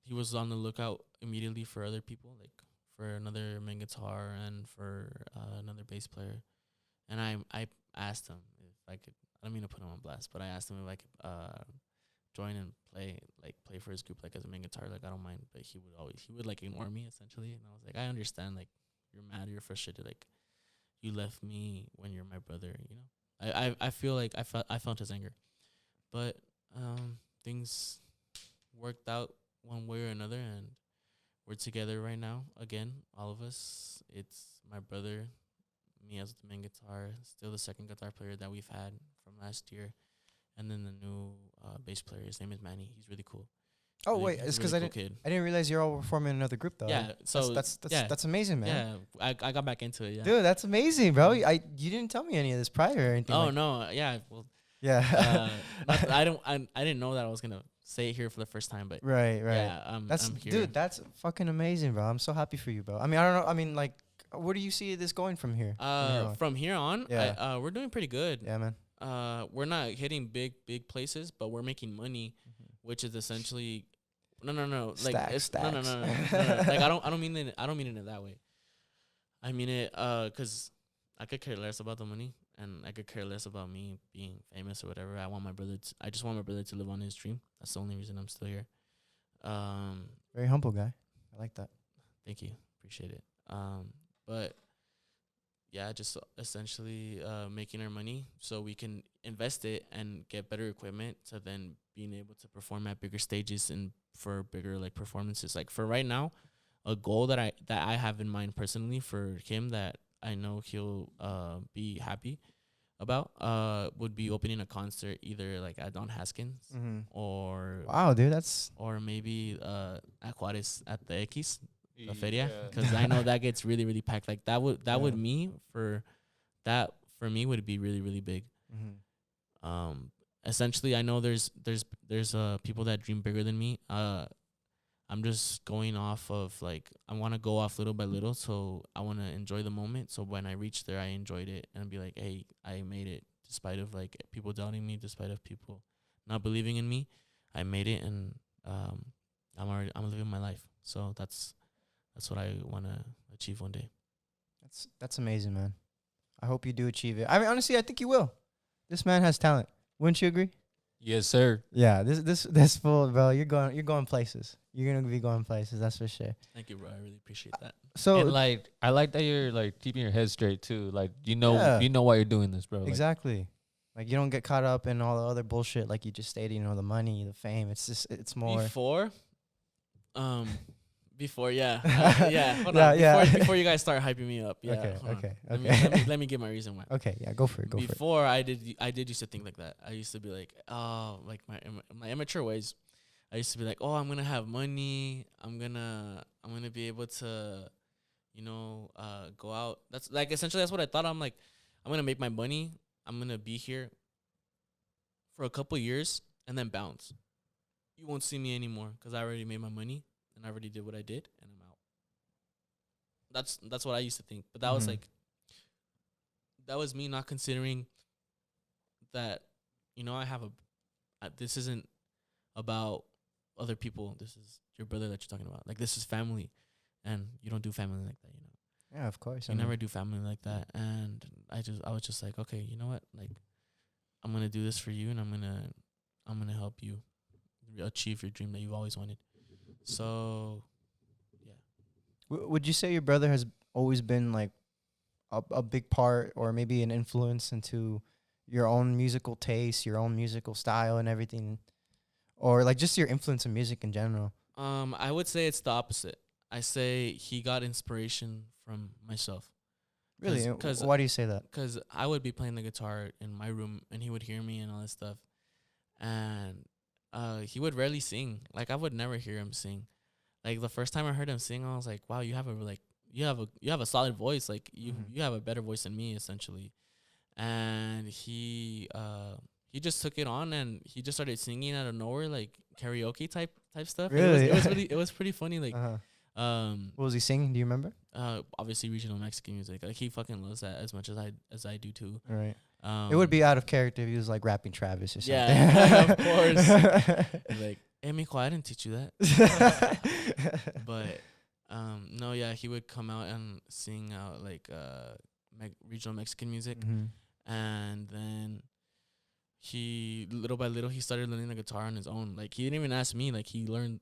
He was on the lookout immediately for other people, like for another main guitar and for another bass player. And I asked him if I could. I don't mean to put him on blast, but I asked him if I could join and play for his group like as a main guitar. Like I don't mind, but he would like ignore me essentially. And I was like, I understand. Like you're mad, you're frustrated. Like you left me when you're my brother. You know, I feel like I felt his anger, but things worked out one way or another, and we're together right now again, all of us. It's my brother, me as the main guitar, still the second guitar player that we've had from last year, and then the new bass player. His name is Manny. He's really cool. Oh wait, it's because really cool kid. I didn't realize you're all forming another group though. Yeah, so that's amazing, man. Yeah, I got back into it. Yeah, Dude, that's amazing, bro. You didn't tell me any of this prior or anything. oh no, yeah, well, yeah. I didn't know that I was gonna say it here for the first time, but right. yeah, I'm here. Dude, that's fucking amazing, bro. I'm so happy for you, bro. I mean, I don't know. I mean, like, where do you see this going from here? From here on, Yeah. we're doing pretty good. Yeah, man. We're not hitting big places, but we're making money, which is essentially no. Like Stacks. no. Like I don't mean it in that way. I mean it 'cause I could care less about the money, and I could care less about me being famous or whatever. I just want my brother to live on his dream. That's the only reason I'm still here. Very humble guy. I like that. Thank you. Appreciate it. But yeah, just essentially making our money so we can invest it and get better equipment to then being able to perform at bigger stages and for bigger like performances. Like for right now, a goal that I have in mind personally for him that I know he'll be happy about would be opening a concert either like at Don Haskins or Wow, dude, that's or maybe at Juarez at the X, the feria, because I know that gets really really packed. Like that would for me would be really really big. Essentially, I know there's people that dream bigger than me. I'm just going off of like I want to go off little by little, so I want to enjoy the moment. So when I reach there, I enjoyed it and be like, hey, I made it despite of like people doubting me, despite of people not believing in me. I made it, and I'm living my life. So that's what I want to achieve one day. That's amazing, man. I hope you do achieve it. I mean, honestly, I think you will. This man has talent. Wouldn't you agree? Yes, sir. Yeah, this fool, bro. You're going places. You're gonna be going places. That's for sure. Thank you, bro. I really appreciate that. So And like I like that you're like keeping your head straight too. Like you know why you're doing this, bro. Like, exactly. Like you don't get caught up in all the other bullshit like you just stated, the money, the fame. It's just it's more Before, yeah. Hold Yeah, on. yeah. Before you guys start hyping me up. Yeah. Okay. Let me give my reason why. Okay, yeah, go for it. Before I did used to think like that. I used to be like, oh, like my immature ways. I used to be like, oh, I'm gonna have money. I'm gonna be able to, go out. That's like essentially that's what I thought. I'm like, I'm gonna make my money. I'm gonna be here for a couple years and then bounce. You won't see me anymore because I already made my money and I already did what I did and I'm out. That's what I used to think. But that was like, that was me not considering that, I have this isn't about other people. This is your brother that you're talking about. Like, this is family, and you don't do family like that, Yeah, of course. You never do family like that. And I was just like, okay, you know what? Like, I'm gonna do this for you, and I'm gonna help you achieve your dream that you've always wanted. So, yeah. Would you say your brother has always been like a big part, or maybe an influence into your own musical taste, your own musical style, and everything, or like just your influence in music in general? I would say it's the opposite. I say he got inspiration from myself. Really? Cause why do you say that? Because I would be playing the guitar in my room, and he would hear me and all that stuff, and he would rarely sing. Like, I would never hear him sing. Like, the first time I heard him sing, I was like, wow, you have a solid voice. Like, you have a better voice than me, essentially. And he he just took it on and he just started singing out of nowhere, like karaoke type stuff. Really? It was pretty funny. Like, What was he singing? Do you remember? obviously regional Mexican music. Like he fucking loves that as much as I do too. All right. Um, It would be out of character if he was like rapping Travis or something. Yeah, of course. Like, hey, mijo, I didn't teach you that. But no, yeah, he would come out and sing out like regional Mexican music, Mhm. and then he little by little he started learning the guitar on his own. Like he didn't even ask me. Like he learned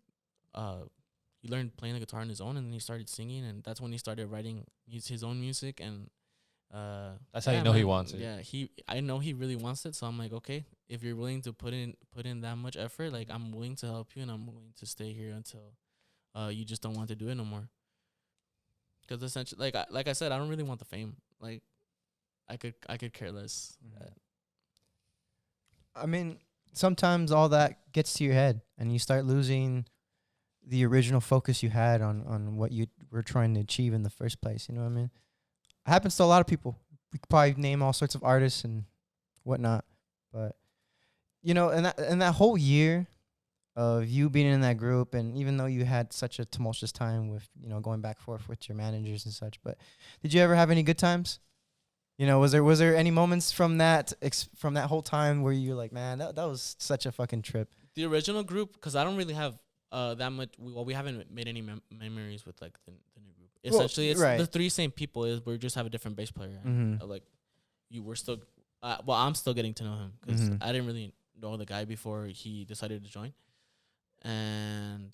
playing the guitar on his own, and then he started singing, and that's when he started writing his own music. And That's how you know he man, wants it. Yeah, I know he really wants it. So I'm like, okay, if you're willing to put in that much effort, like I'm willing to help you, and I'm willing to stay here until you just don't want to do it no more. Because essentially, like I said, I don't really want the fame. Like I could care less. I mean, sometimes all that gets to your head, and you start losing the original focus you had on what you were trying to achieve in the first place. You know what I mean? It happens to a lot of people. We could probably name all sorts of artists and whatnot, but you know, and that whole year of you being in that group, and even though you had such a tumultuous time with, you know, going back and forth with your managers and such, but did you ever have any good times? You know, was there any moments from that whole time where you're like, man, that was such a fucking trip? The original group, because I don't really have that much. We haven't made any memories with like the new group. Essentially, it's right. the three same people. We just have a different bass player. Mhm. Like we're still, well, I'm still getting to know him because Mhm. I didn't really know the guy before he decided to join. And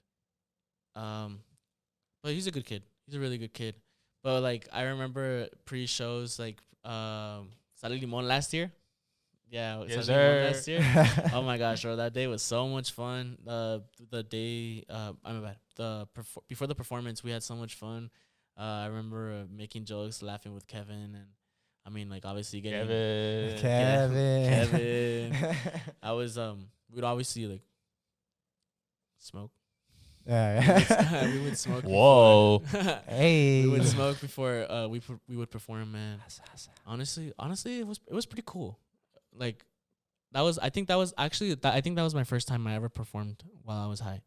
but he's a good kid. He's a really good kid. But like I remember pre-shows like Sal Limon last year. Yeah, Yes, Sal Limon sir. last year. Oh my gosh, bro, that day was so much fun. The day before the performance, we had so much fun. I remember making jokes, laughing with Kevin, and I mean, like obviously getting Kevin. I was we'd obviously like smoke. Yeah. We would smoke. Whoa. Hey. We would smoke before we would perform, man. Honestly, it was pretty cool. Like I think that was my first time I ever performed while I was high.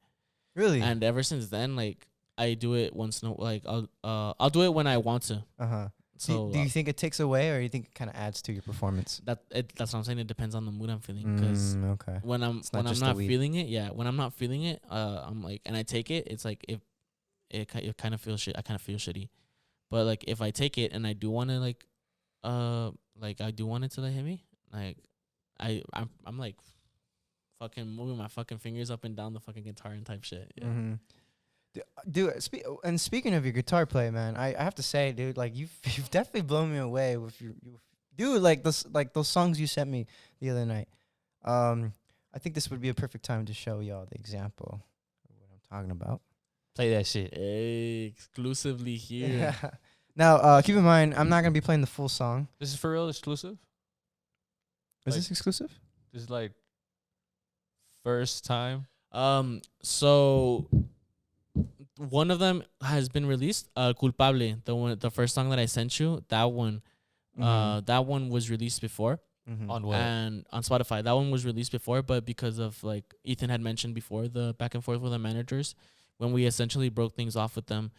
Really? And ever since then, like I do it once I'll do it when I want to. Uh-huh. So do you think it takes away, or you think it kind of adds to your performance? that's what I'm saying. It depends on the mood I'm feeling. Because Okay. when I'm not feeling it, when I'm not feeling it, I'm like, and I take it. It's like if it kind of feels shit. I kind of feel shitty. But like if I take it and I do want to like I do want it to like hit me, like I'm like fucking moving my fucking fingers up and down the fucking guitar and type shit. Yeah. Mm-hmm. Dude, and speaking of your guitar play, man, I have to say, dude, like you've definitely blown me away with your dude, like those songs you sent me the other night. I think this would be a perfect time to show y'all the example of what I'm talking about. Play that shit. Hey, exclusively here. Yeah. Now, keep in mind, I'm not gonna be playing the full song. This is for real exclusive? Is Like- this exclusive? This is like first time? So one of them has been released. Culpable, the first song that I sent you, that one, that one was released before. Mm-hmm. On what? And on Spotify, that one was released before, but because of like Ethan had mentioned before, the back and forth with the managers, when we essentially broke things off with them,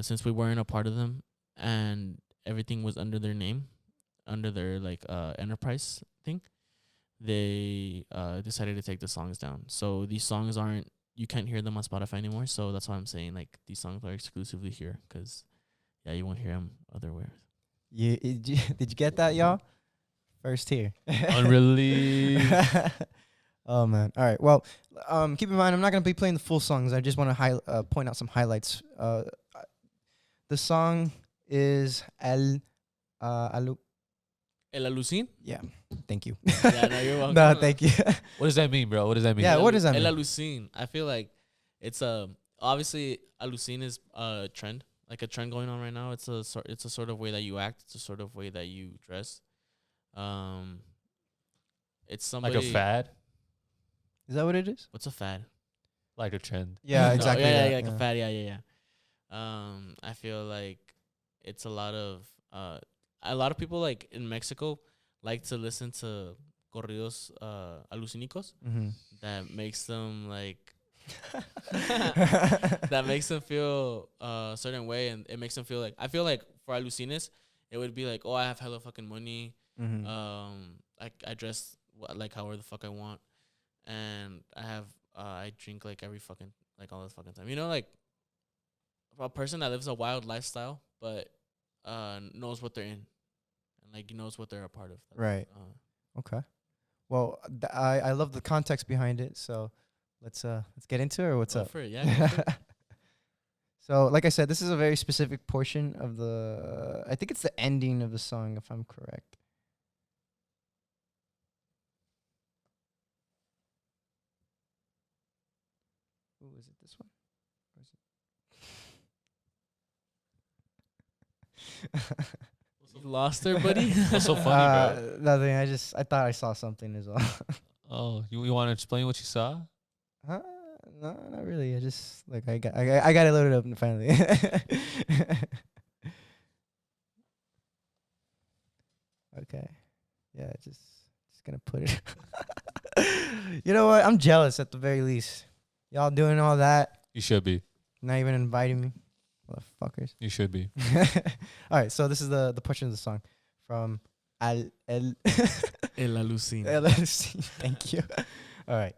since we weren't a part of them and everything was under their name, under their like enterprise thing, they decided to take the songs down. So these songs you can't hear them on Spotify anymore. So that's why I'm saying like these songs are exclusively here, because yeah, you won't hear them otherwhere. Did you get that, y'all? First here. Unreleased. Oh man. All right. Well, keep in mind, I'm not gonna be playing the full songs. I just want to point out some highlights. The song is El Alucin? Yeah. Thank you. Yeah, no, you're welcome. No, thank you. What does that mean, bro? What does that mean? Yeah, what does that El mean? Alucin. I feel like it's obviously Alucin is a trend, like a trend going on right now. It's a sort of way that you act. It's a sort of way that you dress. It's somebody Like a fad? Is that what it is? What's a fad? Like a trend. Yeah, No, exactly. yeah, that, like a fad. Yeah. I feel like it's a lot of people like in Mexico like to listen to corridos alucínicos Mm-hmm. that makes them like that makes them feel a certain way, and it makes them feel like, I feel like for alucines it would be like, oh, I have hella fucking money, Mm-hmm. I dress like however the fuck I want, and I drink like every fucking, like all the fucking time, you know, like a person that lives a wild lifestyle but knows what they're in, and like knows what they're a part of. Right. Okay. Well, I love the context behind it, so let's get into it, or what's Go up? for it, yeah. Go for it. So, like I said, this is a very specific portion of the. I think it's the ending of the song, if I'm correct. Ooh, is it this one? Or is it You lost her, buddy. What's so funny, bro? Nothing. I thought I saw something as well. Oh, you want to explain what you saw? Huh? No, not really. I just like I got it loaded up finally. Okay. Yeah, just gonna put it. You know what? I'm jealous at the very least. Y'all doing all that, You should be. not even inviting me, motherfuckers. You should be. All right, so this is the portion of the song from El El alucin. LLC. Thank you. All right.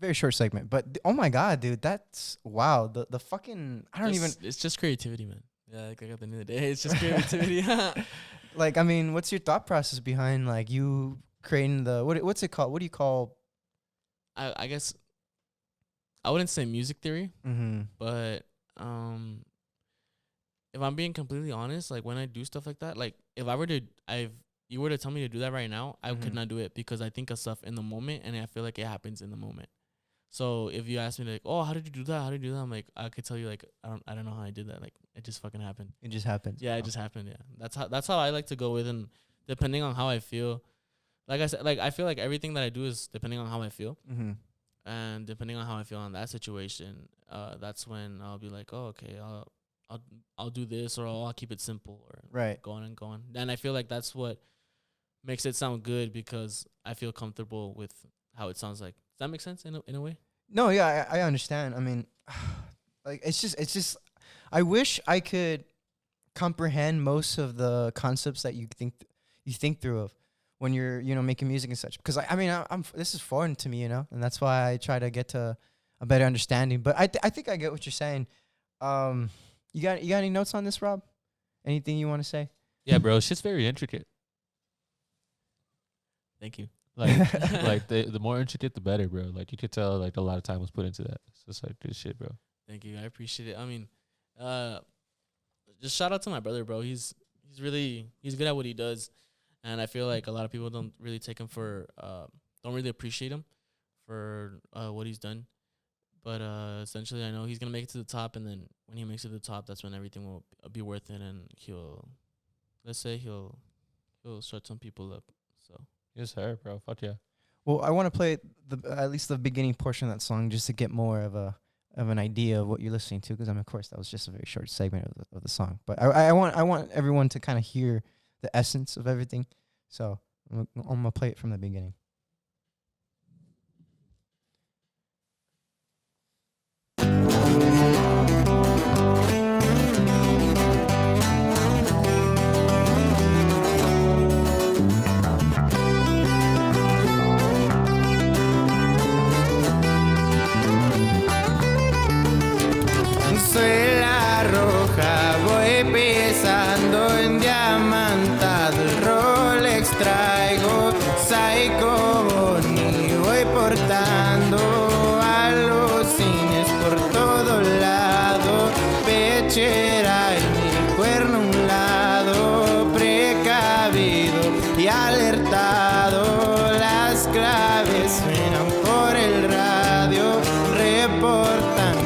Very short segment, but oh my god, dude, that's wow. The fucking It's just creativity, man. Yeah, like at the end of the day, it's just creativity. like, I mean, what's your thought process behind like you creating the what's it called? What do you call? I guess I wouldn't say music theory, Mm-hmm. but if I'm being completely honest, like when I do stuff like that, like if you were to tell me to do that right now, I could Mhm. not do it because I think of stuff in the moment and I feel like it happens in the moment. So if you ask me like, oh, how did you do that? How did you do that? I'm like, I could tell you like, I don't know how I did that. Like it just fucking happened. It just happens. Yeah, it just happened. Yeah, that's how I like to go with, and depending on how I feel, like I said, like I feel like everything that I do is depending on how I feel, Mm-hmm. and depending on how I feel on that situation, that's when I'll be like, oh, okay, I'll do this, or I'll keep it simple, or Right. go on and go on. And I feel like that's what makes it sound good because I feel comfortable with how it sounds like. Does that make sense in a way? No, yeah, I understand. I mean, like it's just. I wish I could comprehend most of the concepts that you think through of when you're making music and such. Because I mean I'm this is foreign to me, and that's why I try to get to a better understanding. But I think I get what you're saying. You got any notes on this, Rob? Anything you want to say? Yeah, bro. Shit's very intricate. Thank you. Like the more intricate, the better, bro. Like you could tell, like a lot of time was put into that. It's just like good shit, bro. Thank you. I appreciate it. I mean, just shout out to my brother, bro. He's good at what he does, and I feel like a lot of people don't really take him for don't really appreciate him for what he's done. But essentially, I know he's gonna make it to the top, and then when he makes it to the top, that's when everything will be worth it, and he'll shut some people up. So Yes, sir, bro. Fuck yeah. Well, I want to play at least the beginning portion of that song just to get more of an idea of what you're listening to, because of course that was just a very short segment of the song. But I want everyone to kind of hear the essence of everything. So I'm gonna play it from the beginning. Suela roja, voy pisando en diamantado, el Rolex traigo, Psycho Bonnie, voy portando alucines por todo lado, pechera y mi cuerno a un lado, precavido y alertado, las claves suenan por el radio, reportan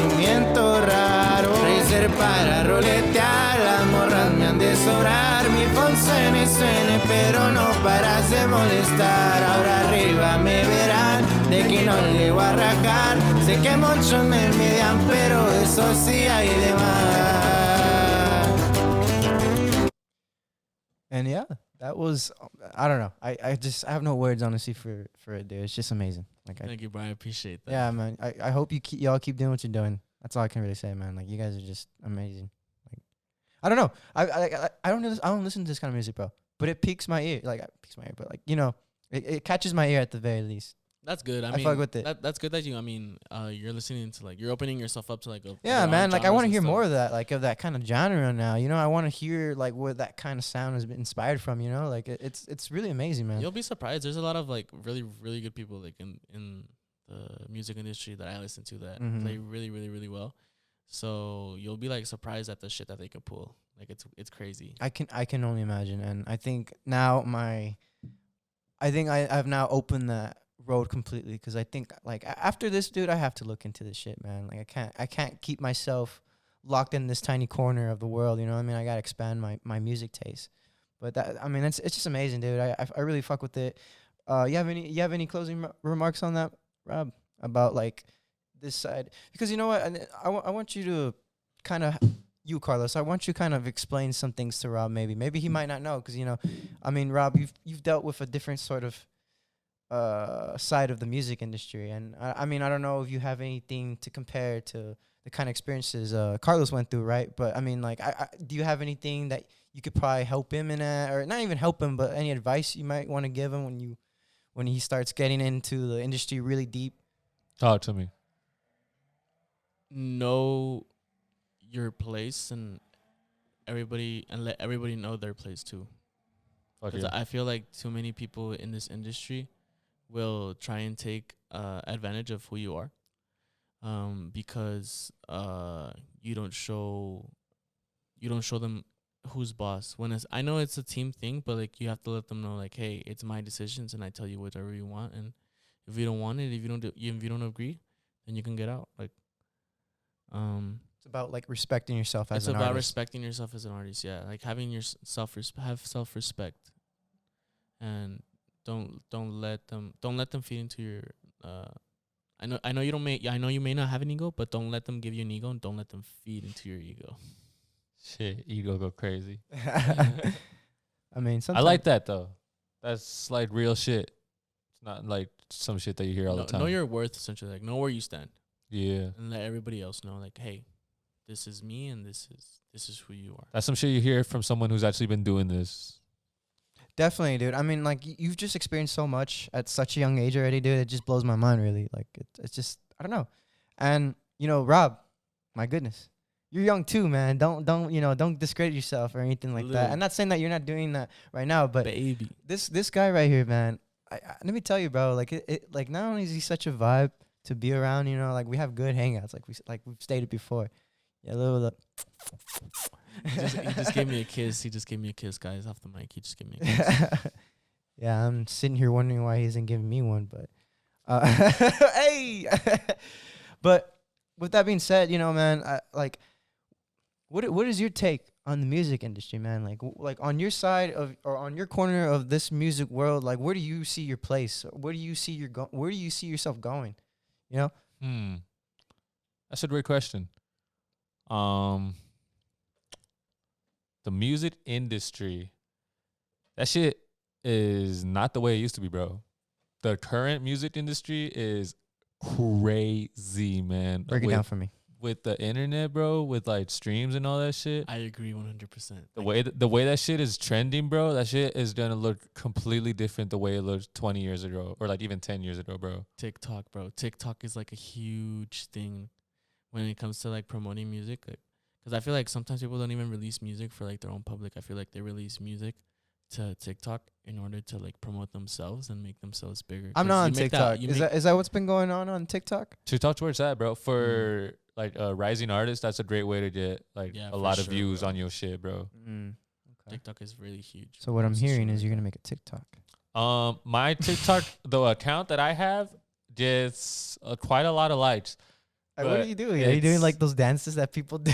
movimiento raro, Racer para roletear, las morras me terminan de sobrar. Mi phone suene, pero no paras de molestar. Ahora arriba me verán, de que no llego a rajar. Sé que muchos me envidian, pero eso sí hay de más. And yeah, that was, I don't know. I have no words honestly for it, dude. It's just amazing. Like, Thank you, bro. I appreciate that. yeah, man. I hope y'all keep doing what you're doing. That's all I can really say, man. Like, you guys are just amazing. Like, I don't know. I don't listen to this kind of music, bro. But it piques my ear. Like, it piques my ear. But like, you know, it catches my ear at the very least. That's good. I I mean, fuck with it. that's good that you're listening to like, you're opening yourself up to like Yeah, other man. Like, I genres want to and hear stuff. more of that, like, of that kind of genre now. You know, I want to hear like where that kind of sound has been inspired from. You know, like it's really amazing, man. You'll be surprised. There's a lot of like really, really good people like in the music industry that I listen to that play really, really, really well. So you'll be like surprised at the shit that they can pull. Like it's crazy. I can only imagine, and I think now I've now opened that road completely, because I think like after this, dude, I have to look into this shit, man. Like I can't keep myself locked in this tiny corner of the world. You know what I mean? I gotta expand my music taste. But that, I mean, it's just amazing, dude. I really fuck with it. You have any closing remarks on that, Rob, about like this side? Because you know what, I want you to kind of, you, Carlos, I want you kind of explain some things to Rob. Maybe he might not know, because you know, I mean, Rob, you've dealt with a different sort of side of the music industry, and I mean, I don't know if you have anything to compare to the kind of experiences Carlos went through, right? But I mean, like, do you have anything that you could probably help him in, or not even help him, but any advice you might want to give him when he starts getting into the industry really deep? Talk to me. Know your place and let everybody know their place too. Fuck Because yeah. I feel like too many people in this industry will try and take advantage of who you are, because you don't show them who's boss. I know it's a team thing, but like you have to let them know like, hey, it's my decisions and I tell you whatever you want, and if you don't want it, if you don't agree, then you can get out. Like, It's about like respecting yourself as it's an about artist. respecting yourself as an artist. Yeah, like having your have self respect, and don't let them feed into your. I know you may not have an ego, but don't let them give you an ego, and don't let them feed into your ego. Shit, ego go crazy. I mean, I sometimes like that though. That's like real shit. It's not like some shit that you hear all the time. Know your worth, essentially. Like, know where you stand, Yeah. and let everybody else know. Like, hey, this is me, and this is who you are. That's some shit you hear from someone who's actually been doing this. definitely, dude. I mean, like you've just experienced so much at such a young age already, dude. It just blows my mind, really. Like it's just, I don't know. And you know, Rob, my goodness, you're young too, man. Don't discredit yourself or anything like that. I'm not saying that you're not doing that right now, but Baby. this guy right here, man. Let me tell you, bro. Like like not only is he such a vibe to be around, you know, like we have good hangouts, like we've stated before. Yeah, a little. He just gave me a kiss. He just gave me a kiss, guys, off the mic. He just gave me a kiss. Yeah, I'm sitting here wondering why he isn't giving me one, but hey. But with that being said, you know, man, like, what is your take on the music industry, man? Like on your side of, or on your corner of this music world, like where do you see your place? Where do you see where do you see yourself going? You know? That's a great question. The music industry, that shit is not the way it used to be, bro. The current music industry is crazy, man. Break it down for me. With the internet, bro, with like streams and all that shit. I agree 100%. The way that shit is trending, bro, that shit is gonna look completely different the way it looked 20 years ago, or like even 10 years ago, bro. TikTok, bro. TikTok is like a huge thing when it comes to like promoting music. Like, because I feel like sometimes people don't even release music for like their own public. I feel like they release music to TikTok in order to like promote themselves and make themselves bigger. I'm 'Cause not on you make TikTok. that- Is that what's been going on TikTok? TikTok's where it's at, bro. For like a rising artist, that's a great way to get like Yeah, a for lot of sure, views bro. on your shit, bro. Okay. TikTok is really huge. So what I'm It's hearing really is you're good. gonna make a TikTok. My TikTok, the account that I have gets quite a lot of likes. Like, what are But you doing? Are you doing it's- like those dances that people do?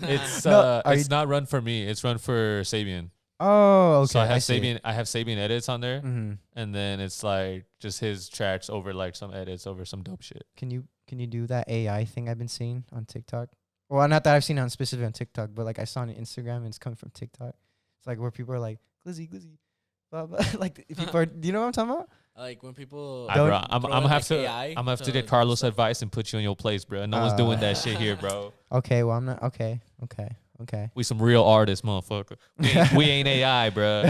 It's No, are it's you- not run for me. It's run for Sabian. Oh, okay. So I have see. Sabian. I have Sabian edits on there, Mm-hmm. and then it's like just his tracks over like some edits over some dope shit. Can you do that AI thing I've been seeing on TikTok? Well, not that I've seen it on specifically on TikTok, but like I saw it on Instagram and it's coming from TikTok. It's like where people are like glizzy glizzy, blah blah. Like people are. Do you know what I'm talking about? Like when people. Bro, I'm throw gonna in, have like, to AI I'm gonna have to to take do Carlos' stuff. advice and put you in your place, bro. No one's doing that Uh, shit here, bro. Okay, well I'm not. Okay. We some real artists, motherfucker. We ain't AI, bro.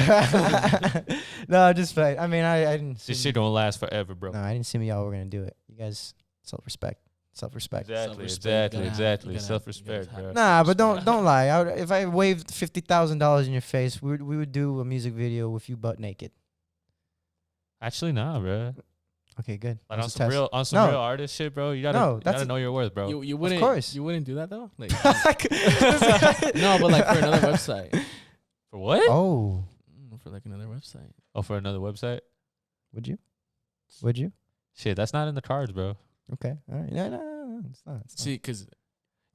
No, just like I mean I didn't. This assume- shit don't last forever, bro. No, I didn't assume y'all were gonna do it. You guys self-respect. Exactly, Self-respect, you exactly. gotta have- Self-respect, you gotta bro. have- Nah, but don't lie. If I waved $50,000 in your face, we would do a music video with you butt naked. Actually, nah, bro. Okay, good. Like That on was a some test. real No. artist shit, bro. You No, gotta that's a- know your worth, bro. You wouldn't. course. You wouldn't do that though. Like No, no, but like for another website. For what? Oh, For like another website. Oh, for another website? would you? Would you? Shit, that's not in the cards, bro. Okay. All right. No. It's not. It's not. See, because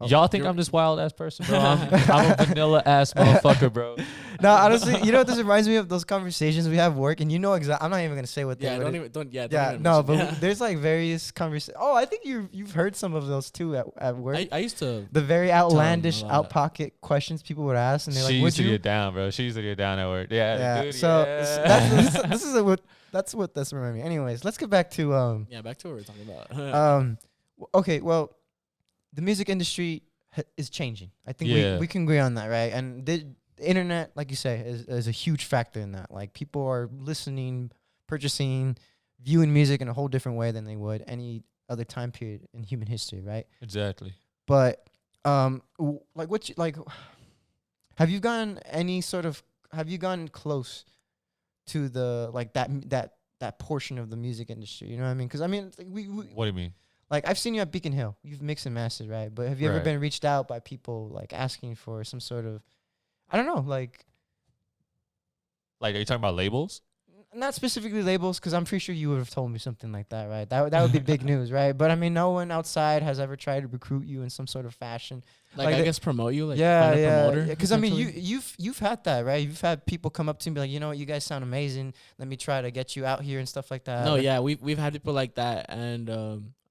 Oh, Y'all think I'm this wild ass person, bro? I'm a vanilla ass motherfucker, bro. No, honestly, you know what this reminds me of? Those conversations we have at work, and you know exactly. I'm not even gonna say what. yeah, they don't what even don't yeah. Don't Yeah, even no, mention but it. there's like various conversations. Oh, I think you've heard some of those too at work. I used to. The very outlandish, about out it. pocket questions people would ask, and they're She like, used "Would to you?" get down, bro. She used to get down at work. Yeah, Yeah. dude, So yeah. this is what that's reminding me. Anyways, let's get back to Yeah, back to what we were talking about. okay. Well, the music industry is changing. I think Yeah. we can agree on that, right? And the internet, like you say, is a huge factor in that. Like people are listening, purchasing, viewing music in a whole different way than they would any other time period in human history, right? Exactly. But like what you like have you gone close to the like that portion of the music industry, you know what I mean? Because I mean, like, we What do you mean? like I've seen you at Beacon Hill, you've mixed and mastered, right? But have you ever Right. been reached out by people like asking for some sort of, I don't know, like Like, are you talking about labels? not specifically labels, because I'm pretty sure you would have told me something like that, right? That would be big news, right? But I mean, no one outside has ever tried to recruit you in some sort of fashion. like like I the- guess promote you. Like yeah, find a yeah, promoter. because I mean, essentially. you've had that, right? You've had people come up to me and be like, you know what, you guys sound amazing. Let me try to get you out here and stuff like that. No, yeah, we've had people like that, and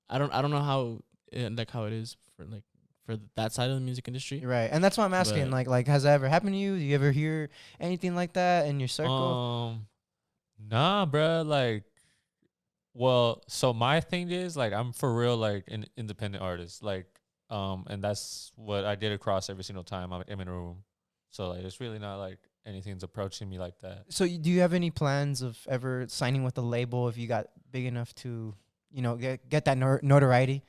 I don't know how how it is for that side of the music industry. right. And that's why I'm asking, But- like, has that ever happened to you? Do you ever hear anything like that in your circle? Nah, bro. Like, well, so my thing is like I'm for real like an independent artist, like, and that's what I did across every single time I'm in a room. So like, it's really not like anything's approaching me like that. So do you have any plans of ever signing with a label if you got big enough to, you know, get that notoriety?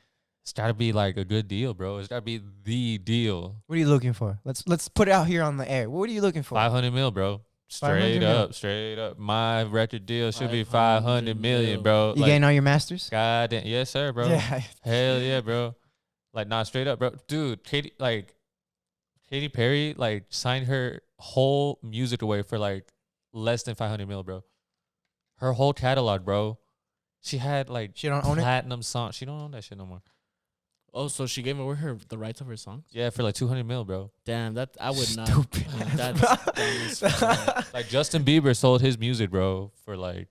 It's gotta be like a good deal, bro. It's gotta be the deal. What are you looking for? Let's put it out here on the air. What are you looking for? 500 mil, bro. 500 mil. Straight up. My record deal should be 500 500 million, mil. bro. You Like, getting all your masters? God damn, yes, sir, bro. Yeah. Hell yeah, bro. Like, nah, straight up, bro. Dude, Katy Perry, like, signed her whole music away for, like, less than 500 mil, bro. Her whole catalog, bro. She had, like, She don't own it? platinum songs. She don't own that shit no more. Oh, so she gave away the rights of her songs? Yeah, for, like, 200 mil, bro. Damn, that I would not. Stupid. That's dumb as fuck. Like, Justin Bieber sold his music, bro, for, like,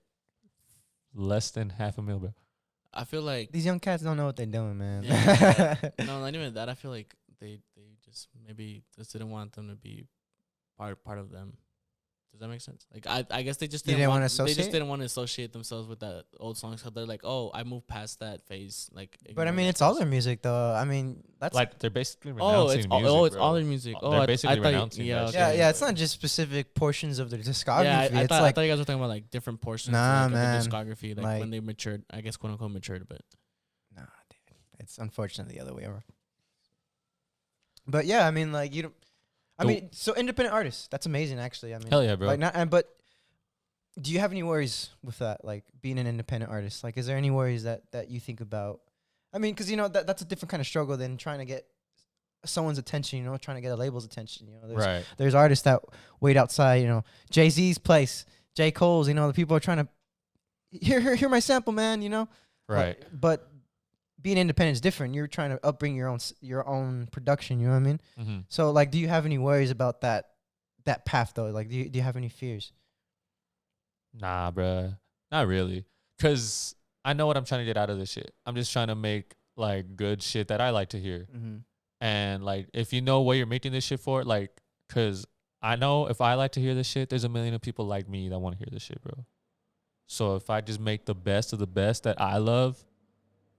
less than $500,000, bro. I feel like These young cats don't know what they're doing, man. Yeah. no, not even that. I feel like they just maybe just didn't want them to be part of them. Does that make sense? Like I guess they just You didn't didn't want wanna they associate? just didn't want to associate themselves with that old song. So they're like, oh, I moved past that phase. Like, But I ignore mean, that it's all phase. their music, though. I mean, that's Like, they're basically Oh, renouncing it's music, all, it's bro. all their music. Oh, They're I basically thought renouncing yeah, that okay. shit. yeah. It's not just specific portions of their discography. Yeah, I it's thought like you guys were talking about like different portions Nah, of man. the discography, like, Like- when they matured. I guess quote unquote matured, but nah, dude. It's unfortunately the other way around. But yeah, I mean, like you don't. I Cool. mean, so independent artists. That's amazing, actually. I mean, Hell yeah, bro. Like not, but do you have any worries with that? Like being an independent artist. Like, is there any worries that you think about? I mean, because you know that's a different kind of struggle than trying to get someone's attention. You know, trying to get a label's attention. You know, Right. there's artists that wait outside. You know, Jay-Z's place, J. Cole's. You know, the people are trying to hear my sample, man. You know, Right. But being independent is different. You're trying to upbring your own production. You know what I mean? Mm-hmm. So like, do you have any worries about that path though? Like, do you have any fears? Nah, bruh. Not really. Because I know what I'm trying to get out of this shit. I'm just trying to make, like, good shit that I like to hear. Mm-hmm. And, like, if you know what you're making this shit for, like, because I know if I like to hear this shit, there's a million of people like me that want to hear this shit, bro. So if I just make the best of the best that I love,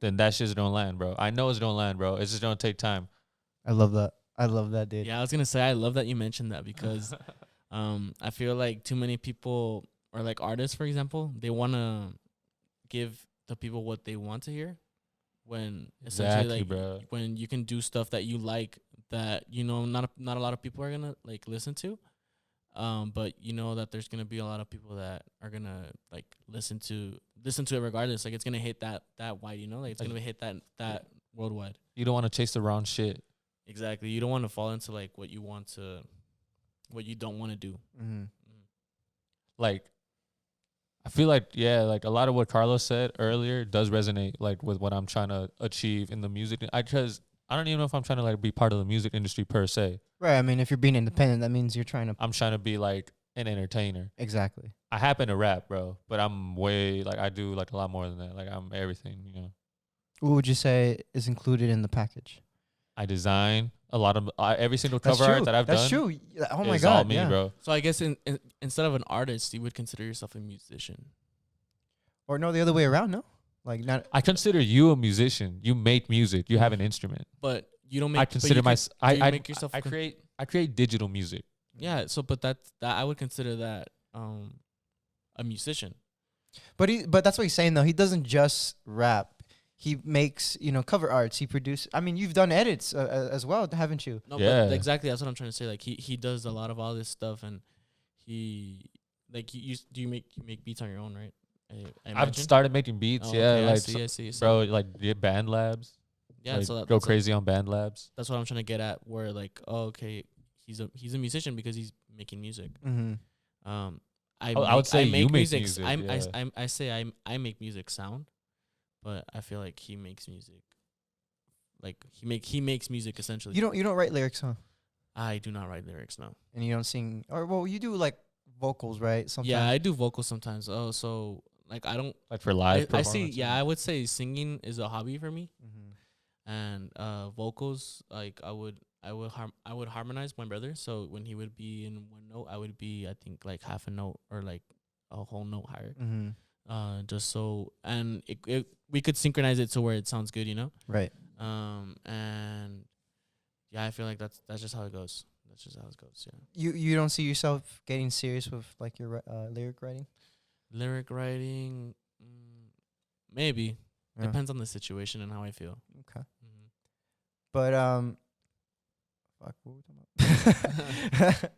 then that shit's gonna land, bro. I know it's gonna land, bro. It's just gonna take time. I love that, dude. Yeah, I was gonna say I love that you mentioned that because I feel like too many people or like artists, for example, they want to give the people what they want to hear when essentially Exactly, like bro. when you can do stuff that you like that not a lot of people are gonna like listen to, but you know that there's gonna be a lot of people that are gonna like listen to it regardless. Like it's gonna hit that wide, like it's gonna hit that worldwide. You don't want to chase the wrong shit. Exactly. You don't want to fall into like what you don't want to do. Mm-hmm. Like, I feel like, yeah, like a lot of what Carlos said earlier does resonate, like, with what I'm trying to achieve in the music. Because I don't even know if I'm trying to, like, be part of the music industry per se. Right. I mean, if you're being independent, that means you're trying to. I'm trying to be, like, an entertainer. Exactly. I happen to rap, bro, but I'm way, like, I do, like, a lot more than that. Like, I'm everything, What would you say is included in the package? I design a lot of, every single That's cover art true. that I've That's done. true. Oh my is God. all me, yeah. bro. So I guess instead of an artist, you would consider yourself a musician. Or no, the other way around. No, like not. I consider you a musician. You make music. You have an instrument. But you don't make. I consider make yourself. I create digital music. Yeah. So, but that I would consider that a musician. But that's what he's saying though. He doesn't just rap. He makes cover arts. He produces. I mean, you've done edits as well, haven't you? No, Yeah. but exactly. That's what I'm trying to say. Like he does a lot of all this stuff, and he like you make beats on your own, right? I I've imagine? started making beats. Oh, yeah, okay, like I see. So, bro, like band labs. yeah, like, so go crazy on band labs. That's what I'm trying to get at. Where like, oh, okay, he's a musician because he's making music. Mm-hmm. I would say I you make make music. music, I say I make music sound, but I feel like he makes music. Like he makes music essentially. You don't write lyrics, huh? I do not write lyrics, no. And you don't sing, or well, you do like vocals, right? Sometimes. Yeah, I do vocals sometimes. Oh, so like I don't. Like for live. I see. Yeah, I would say singing is a hobby for me, Mm-hmm. and vocals like I would harmonize my brother. So when he would be in one note, I would be I think like half a note or like a whole note higher. Mm-hmm. Just so and we could synchronize it to where it sounds good, Right. And yeah, I feel like that's just how it goes. That's just how it goes. Yeah. You don't see yourself getting serious with like your lyric writing? Lyric writing, maybe Yeah. depends on the situation and how I feel. Okay. Mm-hmm. But fuck, what were we talking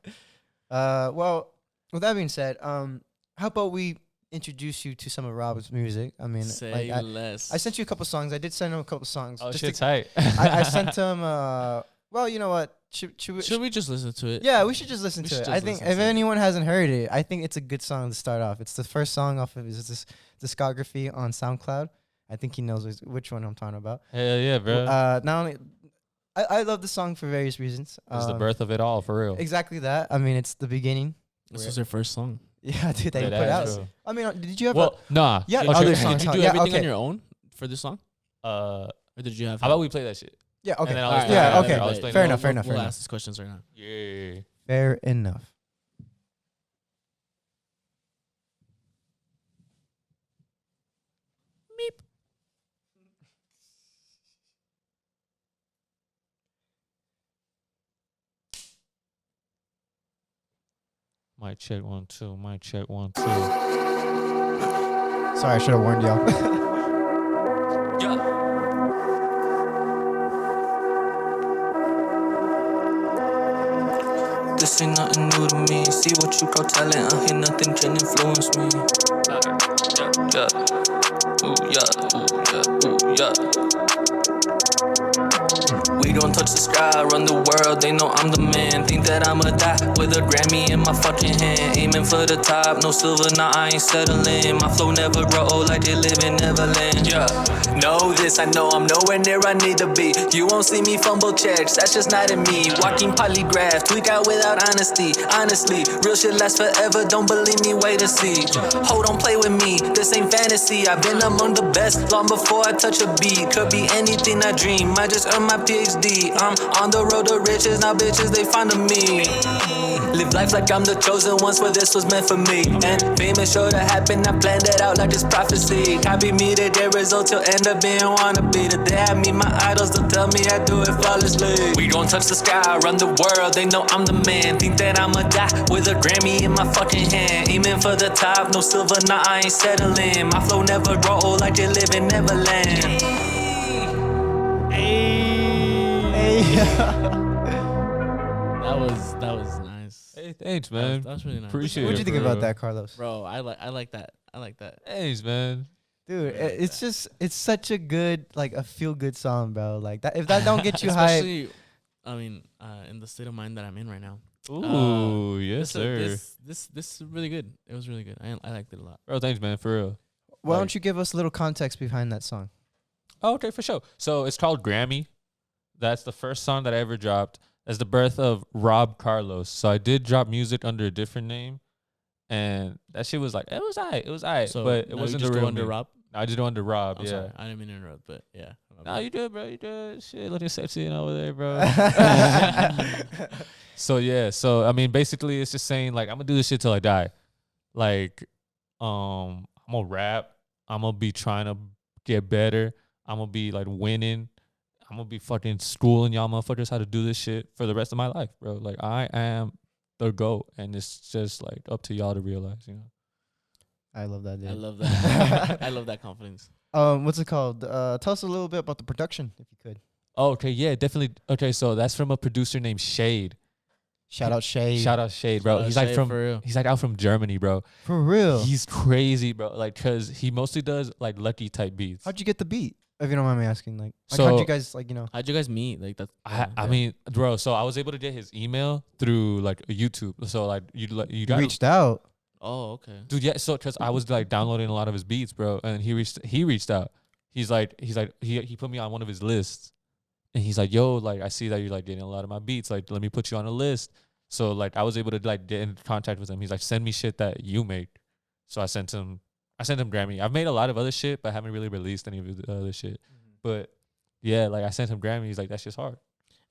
about? Well, with that being said, how about we introduce you to some of Rob's music? I mean, Say like, less. I sent you a couple songs. I did send him a couple songs. Oh, just shit, to- tight. I sent him. Well, you know what? Should we just listen to it? Yeah, we should just listen We to should it. I just think listen if to it. anyone hasn't heard it, I think it's a good song to start off. It's the first song off of his discography on SoundCloud. I think he knows which one I'm talking about. Hell yeah, bro. Not only, I love the song for various reasons. It's the birth of it all, for real. Exactly that. I mean, it's the beginning. This was their first song. Yeah, dude, they Yeah, put that out. is true. I mean, did you have? Well, nah. Yeah, Did other you, songs. Did you do Yeah, everything okay. on your own for this song, How or did you have? about we play that shit? Yeah. Okay. And then I'll Alright, explain yeah, it okay. after. I'll explain Fair it. enough, fair enough, We'll fair enough. ask these questions right now. Yeah. Fair enough. Mic check 1 2. Mic check 1 2. Sorry, I should have warned y'all. This ain't nothing new to me. See what you call talent, I hear nothing can influence me. Yeah, ooh yeah, ooh yeah, ooh yeah. We don't touch the sky, run the world, they know I'm the man. Think that I'ma die with a Grammy in my fucking hand. Aiming for the top, no silver, nah, I ain't settling. My flow never grow old like they live in Neverland. Yeah, know this, I know I'm nowhere near I need to be. You won't see me fumble checks, that's just not in me. Walking polygraph, tweak out without honesty. Honestly, real shit lasts forever, don't believe me, wait and see. Hold on, play with me, this ain't fantasy. I've been among the best long before I touch a beat. Could be anything I dream, I just earned my PhD. I'm on the road to riches, now bitches they findin' me. Live life like I'm the chosen one, swear this was meant for me. And famous sure to happen, I planned it out like this prophecy. Copy me to their results, you'll end up being wannabe. The day I meet my idols, they'll tell me I do it flawlessly. We gon' touch the sky, run the world, they know I'm the man. Think that I'ma die with a Grammy in my fucking hand. Aiming for the top, no silver, nah, I ain't settling. My flow never grow old like they live in Neverland. That was nice. Hey, thanks, man. That's really nice. Appreciate What'd it. you think bro. about that, Carlos? Bro, I like that. I like that. Thanks, man. Dude, it's such a good, like, a feel-good song, bro. Like, that if that don't get you hyped. Especially, I mean, in the state of mind that I'm in right now. Ooh, yes, sir. This is really good. It was really good. I liked it a lot. Bro, thanks, man, for real. Why don't you give us a little context behind that song? Oh, okay, for sure. So it's called Grammy. That's the first song that I ever dropped. That's the birth of Rob Carlos. So I did drop music under a different name, and that shit was like, it was alright, So but it now wasn't you the just real go under me. Rob. No, I just do under Rob. I'm yeah. sorry, I didn't mean to interrupt, but yeah. No, you do it, bro. You do it. Shit, looking sexy and over there, bro. So yeah, so I mean, basically, it's just saying like I'm gonna do this shit till I die. Like, I'm gonna rap. I'm gonna be trying to get better. I'm gonna be like winning. I'm gonna be fucking schooling y'all motherfuckers how to do this shit for the rest of my life, bro. Like I am the GOAT, and it's just like up to y'all to realize, you know. I love that, dude. I love that. I love that confidence. What's it called? Tell us a little bit about the production, if you could. Oh, okay, yeah, definitely. Okay, so that's from a producer named Shade. Shout out Shay. Shout out Shade, bro. Shout out He's like Shade, for real. he's like out from Germany, bro. For real. He's crazy, bro. Like, cause he mostly does like Lucky type beats. How'd you get the beat? If you don't mind me asking, like So- how'd you guys, like, you know? How'd you guys meet? Like that. I mean, bro. So I was able to get his email through like YouTube. So like you You got reached out. Oh, okay. dude. Yeah. So cause I was like downloading a lot of his beats, bro, and he reached out. He put me on one of his lists, and he's like, yo, like I see that you're like getting a lot of my beats. Like let me put you on a list. So like I was able to like get in contact with him. He's like, send me shit that you make. So I sent him Grammy. I've made a lot of other shit, but I haven't really released any of the other shit. But yeah, like I sent him Grammy. He's like, that's just hard.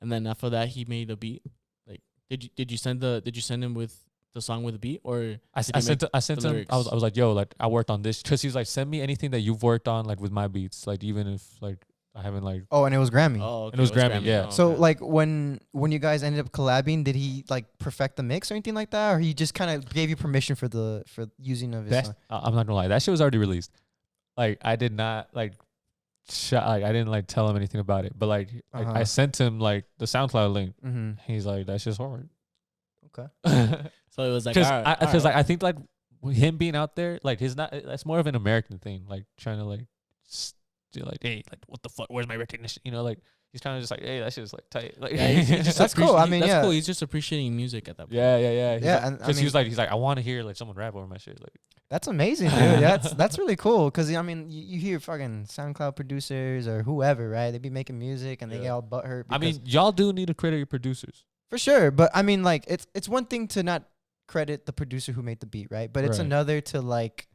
And then after that, he made a beat. Like, did you send him with the song with the beat, or I did he sent make him. lyrics? I was like, yo, like I worked on this, because he was like, send me anything that you've worked on, like with my beats, like even if like I haven't like. Oh, and it was Grammy. Oh, okay, And it was Grammy, yeah. Oh, So okay. like when you guys ended up collabing, did he like perfect the mix or anything like that, or he just kind of gave you permission for using of his That, song? I'm not gonna lie, that shit was already released. Like I did not like, I didn't like tell him anything about it, but like Uh-huh. I sent him like the SoundCloud link. Mm-hmm. He's like, that's just hard. Okay. So it was like, Because alright. like I think like him being out there, like that's more of an American thing, like trying to like do like, hey, like what the fuck, where's my recognition, you know, like he's kind of just like, hey, that shit's like tight, like Yeah, he's just That's cool. I mean, that's yeah. cool. He's just appreciating music at that point. yeah. Yeah, and I Because mean- he's like I want to hear like someone rap over my shit, like That's amazing, dude. That's really cool. Cause I mean, you hear fucking SoundCloud producers or whoever, right? They be making music and they Yeah. get all butthurt. I mean, because- y'all do need to credit your producers. for sure. But I mean, like, it's one thing to not credit the producer who made the beat, right? But it's Right. another to like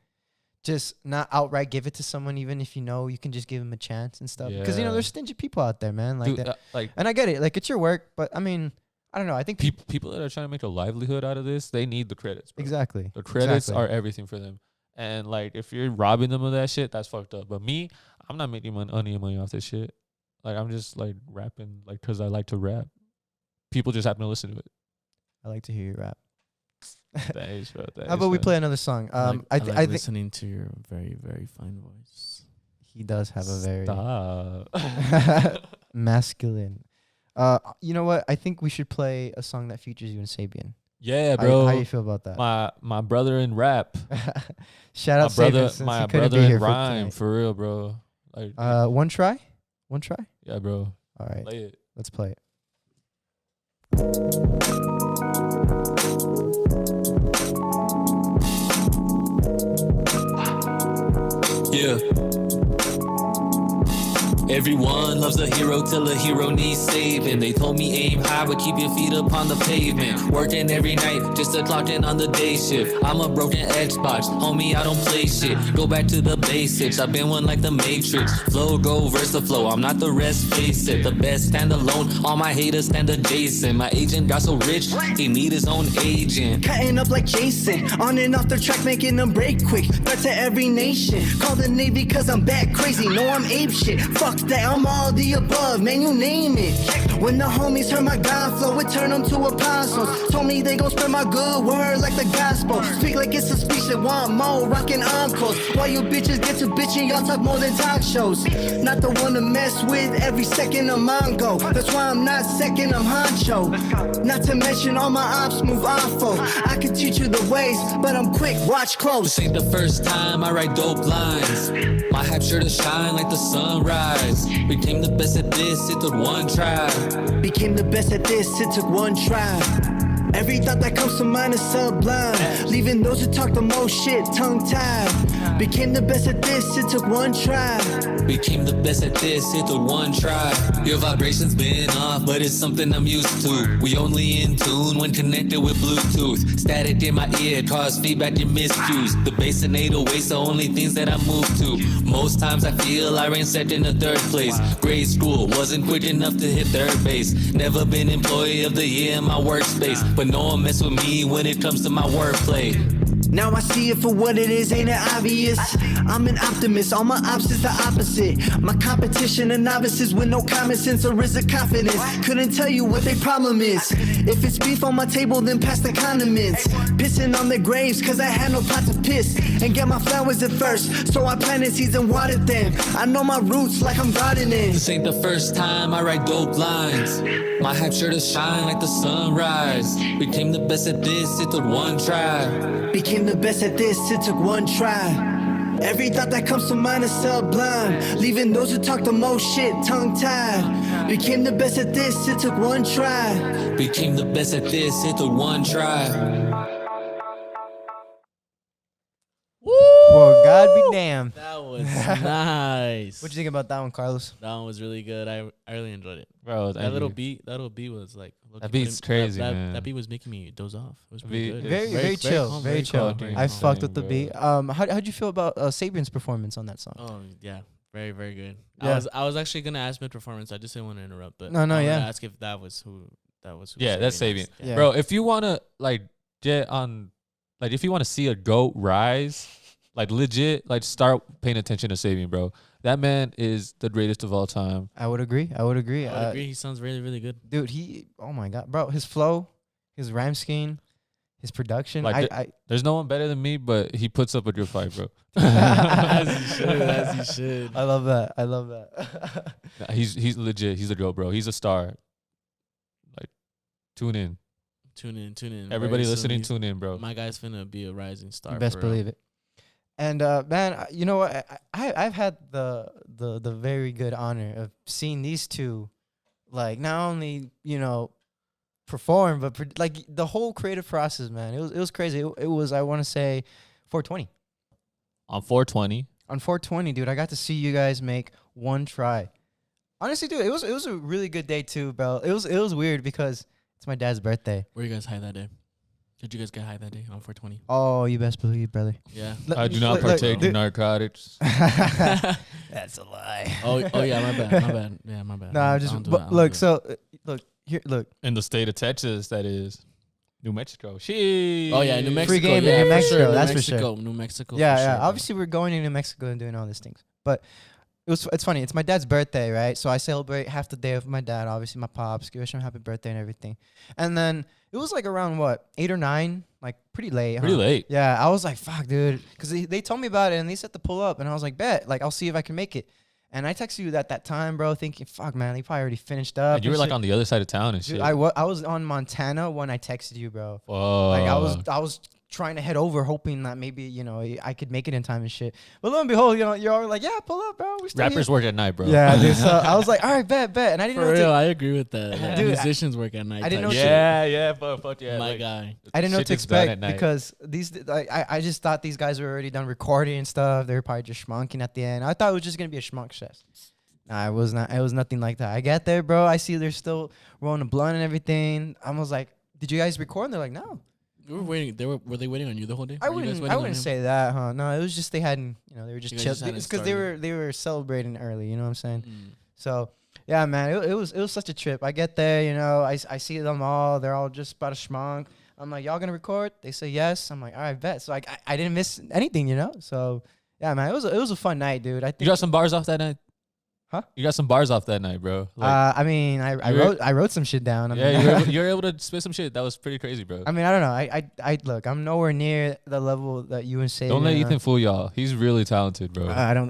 just not outright give it to someone, even if you know you can just give them a chance and stuff. Because you know Yeah. there's stingy people out there, man. Like Dude, that. like And I get it. Like it's your work, but I mean, I don't know. I think people that are trying to make a livelihood out of this, they need the credits, bro. exactly. The credits Exactly. are everything for them. And like if you're robbing them of that shit, that's fucked up. But me, I'm not making any money off this shit. Like I'm just like rapping like because I like to rap. People just happen to listen to it. I like to hear you rap. Thanks, bro. How about we play another song? I I think listening to your very, very fine voice. he does have a very Stop. masculine. You know what? I think we should play a song that features you and Sabian. Yeah, How bro. you feel about that? My brother in rap. Shout My out brother, Sabian since my he couldn't brother be in here for rhyme tonight. for real, bro. Like One try. yeah, bro. All right. Play it. Let's play it. Yeah. Everyone loves a hero till a hero needs saving. They told me aim high, but keep your feet up on the pavement. Working every night just to clock in on the day shift. I'm a broken Xbox, homie, I don't play shit. Go back to the basics, I've been one like the Matrix. Flow, go, verse the flow, I'm not the rest, face it. The best stand alone, all my haters stand adjacent. My agent got so rich, he need his own agent. Cutting up like Jason, on and off the track, making them break quick. Threat to every nation, call the Navy cause I'm back crazy. No, I'm ape shit, fuck that, I'm all the above, man, you name it. When the homies heard my God flow, it turned them to apostles. Told me they gon' spread my good word like the gospel. Speak like it's a speech that want more, rockin' encores. While you bitches get to bitching, y'all talk more than talk shows. Not the one to mess with, every second I'm on go. That's why I'm not second, I'm honcho. Not to mention all my ops move awful. I could teach you the ways, but I'm quick, watch close. This ain't the first time I write dope lines. My hype sure to shine like the sunrise. Became the best at this, it took one try. Became the best at this, it took one try. Every thought that comes to mind is sublime. Leaving those who talk the most shit tongue-tied. Became the best at this, it took one try. Became the best at this, it took one try. Your vibration's been off, but it's something I'm used to. We only in tune when connected with Bluetooth. Static in my ear cause feedback and miscues. The bass and 808's the only things that I move to. Most times I feel I ranked second or third place. Grade school wasn't quick enough to hit third base. Never been employee of the year in my workspace, but no one mess with me when it comes to my wordplay. Now I see it for what it is, ain't it obvious? I'm an optimist, all my ops is the opposite. My competition are novices with no common sense or is it confidence. Couldn't tell you what their problem is. If it's beef on my table, then pass the condiments. Pissing on their graves, cause I had no pot to piss. And get my flowers at first, so I planted seeds and watered them. I know my roots like I'm gardening. This ain't the first time I write dope lines. My hype sure to shine like the sunrise. Became the best at this, it took one try. Became the best at this, it took one try. Every thought that comes to mind is sublime. Leaving those who talk the most shit tongue-tied. Became the best at this, it took one try. Became the best at this, it took one try. Well, God be damned. That was nice. What'd you think about that one, Carlos? That one was really good. I really enjoyed it. Bro, That little beat was like That beat's crazy, man. That beat was making me doze off. It was pretty good. Very chill, calm, very chill. calm, very I calm. fucked with the bro. beat. How'd you feel about Sabian's performance on that song? Oh yeah, very good. Yeah. I was actually gonna ask mid performance. I just didn't want to interrupt, but No, I wanted yeah. to ask if that was who. Yeah, that's Sabian is. Sabian. Yeah. Bro, if you wanna like get on, like if you wanna see a GOAT rise, like legit, like start paying attention to Sabian, bro. That man is the greatest of all time. I would agree. I would agree. I agree. He sounds really good. Dude, oh my God, bro, his flow, his rhyme scheme, his production. Like there's no one better than me, but he puts up a good fight, bro. As he should. I love that. I love that. Nah, he's legit. He's a GOAT, bro. He's a star. Like, tune in. Tune in. Everybody Very soon listening, he's- tune in, bro. My guy's finna be a rising star. You best for real. believe it. And man, you know what? I've had the very good honor of seeing these two, like not only perform, but like the whole creative process, man. It was crazy. It was, I want to say, 420. On 420. On 420, dude, I got to see you guys make one try. Honestly, dude, it was a really good day too, bro. It was weird because it's my dad's birthday. Were you guys high that day? Did you guys get high that day on 420? Oh, you best believe, brother. Yeah. I do not partake in narcotics. That's a lie. Oh yeah, my bad. Yeah, my bad. Nah, I just don't do that, I don't look. do So look here. Look, In the state of Texas, that is. New Mexico. She. that. Oh yeah, New Mexico. Free game in yeah, New for Mexico, sure. that's New for sure. Mexico, New Mexico. yeah, for yeah. sure, bro. Obviously, we're going to New Mexico and doing all these things, but it's funny. It's my dad's birthday, right? So I celebrate half the day with my dad. Obviously, my pops, wish him happy birthday and everything. And then it was like around 8 or 9, like pretty late. Pretty late. Yeah, I was like, fuck, dude, because they told me about it and they said to pull up, and I was like, bet, like I'll see if I can make it. And I texted you at that time, bro, thinking, fuck, man, they probably already finished up. And you were and like shit. on the other side of town and Dude, shit. I was on Montana when I texted you, bro. Fuck. Like I was trying to head over, hoping that maybe, you know, I could make it in time and shit. But lo and behold, you know, you're all like, yeah, pull up, bro. We still Rappers here. work at night, bro. Yeah, dude. So I was like, all right, bet. And I didn't For know. real, I agree with that. Like, Dude, musicians work at night. I didn't type know shit. Yeah, but fuck yeah. My like, guy. I didn't know what shit to gets done at expect night. because these, like, I just thought these guys were already done recording and stuff. They were probably just schmonking at the end. I thought it was just gonna be a schmonk fest. Nah, it was not. It was nothing like that. I get there, bro. I see they're still rolling a blunt and everything. I was like, "Did you guys record?" And they're like, "No." We were waiting. Were they waiting on you the whole day? I Were you guys wouldn't. waiting I on wouldn't him? say that, huh? No, it was just they hadn't. You know, they were just You guys chill. just hadn't It's because they were celebrating early. You know what I'm saying? Mm. So yeah, man, it was such a trip. I get there, you know, I see them all. They're all just about to schmonk. I'm like, y'all gonna record? They say yes. I'm like, all right, bet. So I didn't miss anything, you know. So yeah, man, it was a fun night, dude. I think You got some bars off that night? Huh? You got some bars off that night, bro. I mean, I wrote some shit down. I mean, yeah, you were able to spit some shit. That was pretty crazy, bro. I mean, I don't know. I look. I'm nowhere near the level that you and Saban Don't let are. Ethan fool y'all. He's really talented, bro. I don't.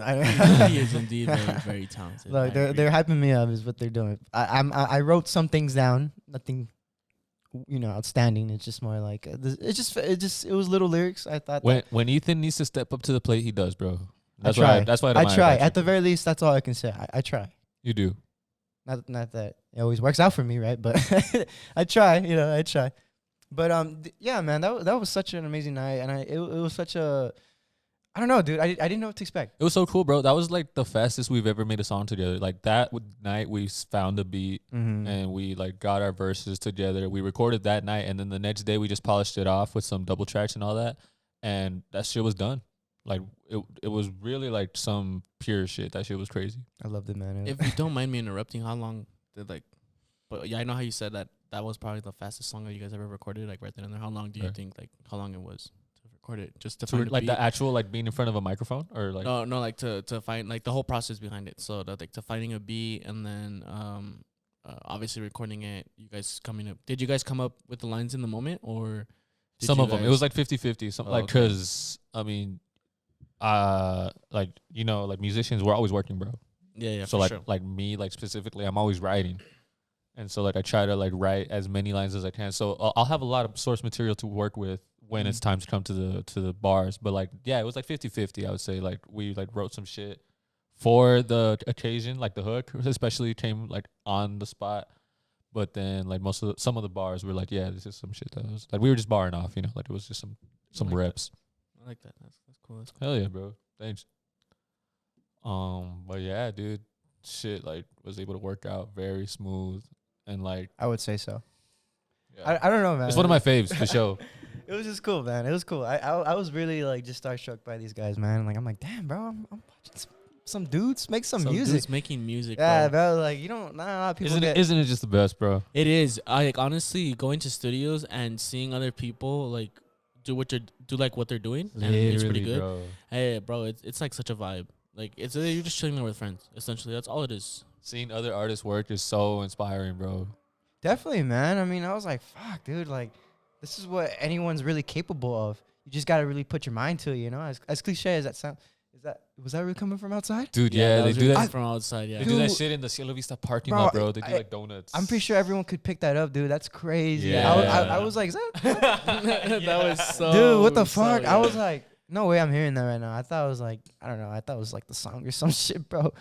He is indeed very, very talented. Look, I they're agree. hyping me up is what they're doing. I wrote some things down. Nothing, you know, outstanding. It's just more like it was little lyrics. I thought When Ethan needs to step up to the plate, he does, bro. I try. That's why I try. At the very least, that's all I can say. I try. you do. Not that it always works out for me, right? But I try. You know, I try. But yeah, man, that was such an amazing night, and it was such a. I don't know, dude. I didn't know what to expect. It was so cool, bro. That was like the fastest we've ever made a song together. Like that night, we found a beat and we like got our verses together. We recorded that night, and then the next day we just polished it off with some double tracks and all that, and that shit was done. Like it was really like some pure shit. That shit was crazy. I loved it, man. If you don't mind me interrupting, how long did like? But yeah, I know how you said that was probably the fastest song that you guys ever recorded. Like right then and there. How long do you Right. think how long it was to record it? Just to So find a like beat? the actual like being in front of a microphone or like No, like to find like the whole process behind it. So that like to finding a beat and then obviously recording it. You guys coming up? Did you guys come up with the lines in the moment or? Did some you of them? It guys- was like 50-50. Some Oh, like okay. because I mean, like you know, like musicians, we're always working, bro. Yeah, so for like sure. like me, like specifically, I'm always writing, and so like I try to like write as many lines as I can. So I'll have a lot of source material to work with when it's time to come to the bars. But like yeah, it was like 50-50. I would say like we like wrote some shit for the occasion, like the hook especially came like on the spot. But then like some of the bars were like yeah, this is some shit that was like we were just barring off, you know, like it was just some like that. reps. I like that. That's cool. That's cool. Hell yeah, bro. Thanks. But yeah, dude, shit like was able to work out very smooth and like I would say so. yeah. I don't know, man. It's one of my faves for sure. It was just cool, man. It was cool. I was really like just starstruck by these guys, man. Like I'm like, damn, bro. I'm watching some dudes make some music. Dudes making music. Yeah, bro. bro. Like you don't. Not a lot of people Isn't it just the best, bro? It is. I like honestly going to studios and seeing other people like do what they're doing. And it's pretty good. Bro. Hey, bro, it's like such a vibe. Like it's you're just chilling there with friends. Essentially, that's all it is. Seeing other artists work is so inspiring, bro. Definitely, man. I mean, I was like, fuck, dude. Like, this is what anyone's really capable of. You just gotta really put your mind to it, you know. As cliche as that sound, was that really coming from outside? Dude, yeah, that they was do really that. from outside. Yeah, They do that Dude. shit in the Cielo Vista parking Bro, lot, bro. They do I- like donuts. I'm pretty sure everyone could pick that up, dude. That's crazy. Yeah. I was like, is that, that was so. dude? What the so, fuck? yeah. I was like, no way, I'm hearing that right now. I thought it was like, I don't know. I thought it was like the song or some shit, bro.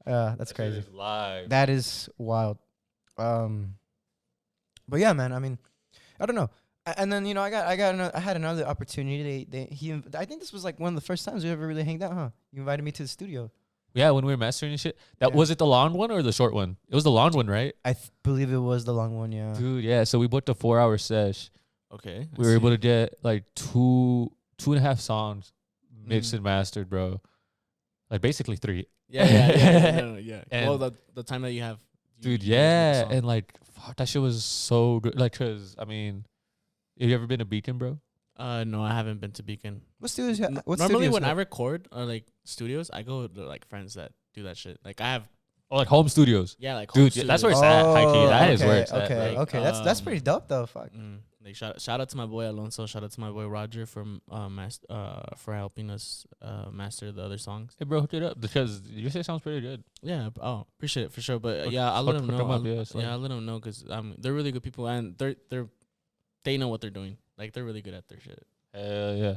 That's That shit crazy. is live. That is wild. But yeah, man. I mean, I don't know. And then I had another opportunity. I think this was like one of the first times we ever really hanged out, huh? You invited me to the studio. Yeah, when we were mastering and shit. That Yeah. was it the long one or the short one? It was the long one, right? I believe it was the long one, yeah. Dude, yeah. So we booked a 4-hour sesh. Okay. We were able to get like two and a half songs mixed and mastered, bro. Like basically 3. Yeah. And- Well, the time that you have, Dude, you guys make yeah. the song. And like, fuck, that shit was so good. Like, cause I mean, have you ever been to Beacon, bro? No, I haven't been to Beacon. What studios? Normally, when I record or like studios, I go to like friends that do that shit. Like I have, Oh, like home studios. yeah, like home Dude, yeah, that's where studios. it's at. High key. That is okay, where it's at. okay, like, okay. That's pretty dope though. Fuck. Like shout out to my boy Alonso. Shout out to my boy Roger for helping us master the other songs. Hey, bro, hook it up because your shit sounds pretty good. Yeah. Oh, appreciate it for sure. But Hook- yeah, I'll let hook- them hook 'em know. up, yeah, it's like- I'll let them know because they're really good people and they know what they're doing. Like they're really good at their shit. Hell yeah.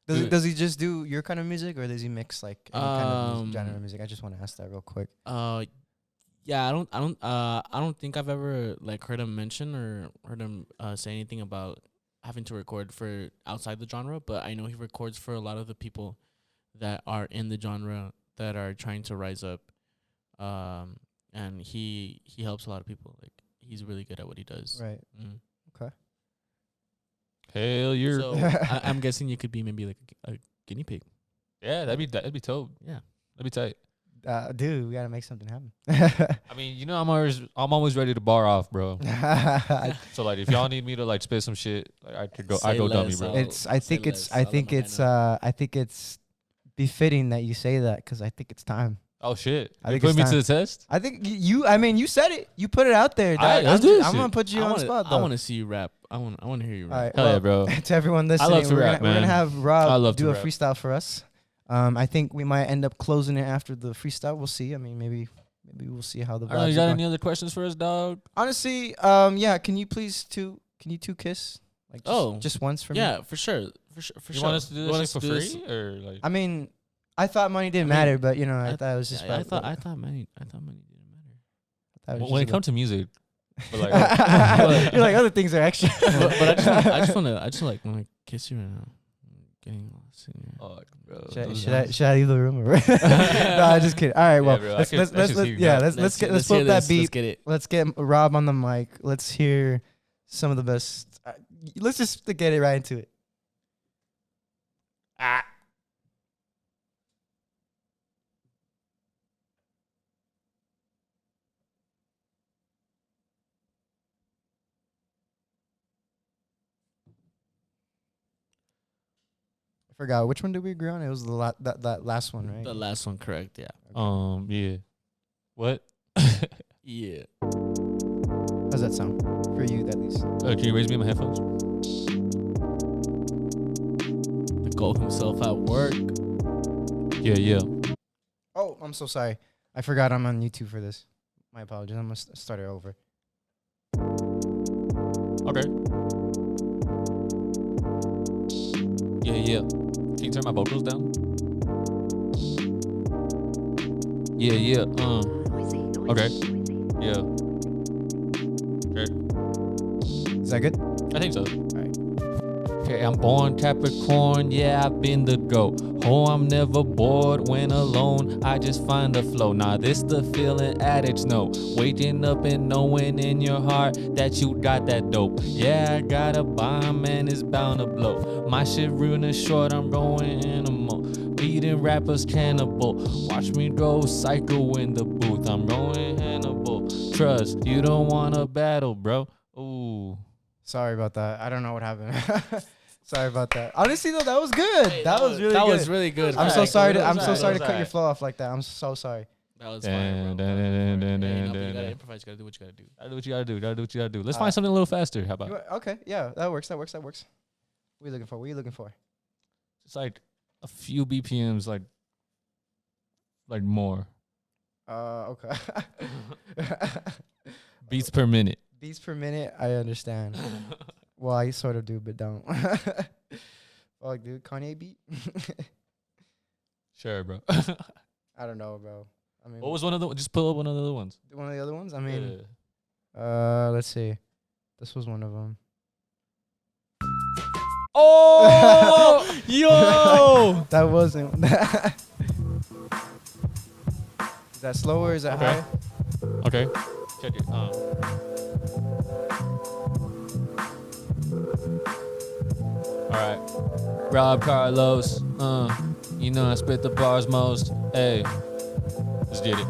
Does he just do your kind of music, or does he mix like any kind of genre of Um, music? I just want to ask that real quick. Yeah, I don't think I've ever like heard him mention or heard him say anything about having to record for outside the genre, but I know he records for a lot of the people that are in the genre that are trying to rise up. And he helps a lot of people. Like he's really good at what he does. Right. Mm. Hell yeah. So I'm guessing you could be maybe like a guinea pig. Yeah, that'd be dope. Yeah. That'd be tight. Dude, we gotta make something happen. I mean, you know, I'm always ready to bar off, bro. So like, if y'all need me to like spit some shit, like I could go. I Say go dummy, less, bro. I'll- It's. I think say it's. less. I I'll think let it's. Mariano. I think it's befitting that you say that, because I think it's time. Oh shit! I You think put it's me time. to the test. I think you. I mean, you said it. You put it out there. Alright, dog. let's do this I'm gonna shit. put you on the spot I though. want to see you rap. I want to hear you All rap. right. Hell yeah, well, bro. to everyone listening, love to we're rap, gonna man. have I Rob love to do a rap. freestyle for us. I think we might end up closing it after the freestyle. We'll see. I mean, maybe we'll see how the I don't know. vibes You are got going. any other questions for us, dog? Honestly, yeah. Can you two kiss? Like just once for me? Yeah, for sure. For You sure. want us to do You this want shit us for to do this- free or like? I mean, I thought money didn't I mean, matter, but you know, I I- thought it was just. Yeah, I about- thought money didn't matter. I thought it was When it just comes to music, but like, about- You're like other things are extra. But I just want to kiss you right now. Getting lost in your. oh, bro, Should I leave the room? Or no, I'm just kidding. All right, well, bro, let's I could- that shit's heating yeah, up. let's hear flip that this. beat. Let's get it. Let's get Rob on the mic. Let's hear some of the best. Let's just get it right into it. I forgot which one did we agree on. It was the that last one, right? The last one, correct? Yeah. Yeah. What? Yeah. How's that sound for you, at least? Can you raise me my headphones? The goat himself at work. Yeah, yeah. Oh, I'm so sorry. I forgot I'm on YouTube for this. My apologies. I'm gonna start it over. Okay. Yeah, yeah. Can you turn my vocals down? Yeah, yeah. Okay. Yeah. Okay. Is that good? I think so. Alright. Okay, I'm born Capricorn, yeah, I've been the GOAT. Oh, I'm never bored when alone, I just find the flow. Nah, this the feeling addicts know. Waking up and knowing in your heart that you got that dope. Yeah, I got a bomb and it's bound to blow. My shit running short, I'm going animal. Eating rappers cannibal. Watch me go psycho in the booth. I'm going Hannibal. Trust, you don't wanna battle, bro. Ooh. Sorry about that. I don't know what happened. Sorry about that. Honestly, though, that was good. That was really That good. was really good. I'm so Alright, sorry. good. I'm so Alright, sorry to that cut your was flow off like that. I'm so sorry. That was fine, bro. Dun, dun, dun, dun, Hey, dun, no, but you dun, gotta dun. improvise. You gotta do what you gotta do. Gotta do what you gotta do. Gotta do what you gotta do. Let's Uh, find something a little faster. How about? Okay, yeah, that works. What are you looking for? What are you looking for? Just like a few BPMs, like more Okay. beats per minute. Beats per minute. I understand. Well, I sort of do, but don't. Fuck, dude. Kanye beat. Sure, bro. I don't know, bro. I mean, What was one of the? Just pull up one of the other ones. one of the other ones? I mean, Yeah. let's see. This was one of them. Oh, yo! That wasn't. Is that slower? Is that Okay. higher? Okay. Check it. All right. Rob Carlos. You know I spit the bars most. Hey, let's get it.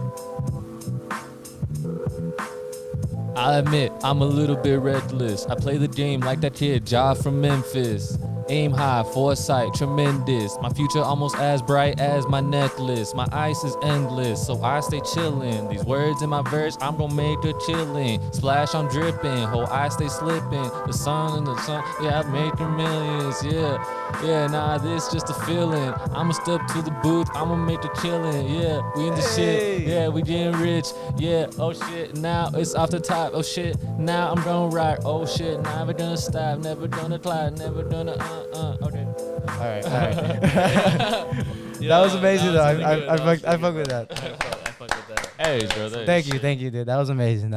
I'll admit, I'm a little bit reckless. I play the game like that kid Ja from Memphis. Aim high, foresight, tremendous. My future almost as bright as my necklace. My ice is endless, so I stay chillin'. These words in my verse, I'm gon' make her chillin'. Splash, I'm drippin', whole eye stay slippin'. The sun, yeah, I'm making millions, yeah. Yeah, nah, this just a feeling. I'ma step to the booth, I'ma make the chillin', yeah. We in the shit, yeah, we getting rich, yeah. Oh shit, now it's off the top, oh shit, now I'm gonna rock, oh shit, never gonna stop, never gonna climb, never gonna, okay. All right. That was amazing, though. I fuck with that. I fuck with that. Hey, brother. Thank you, dude. That was amazing.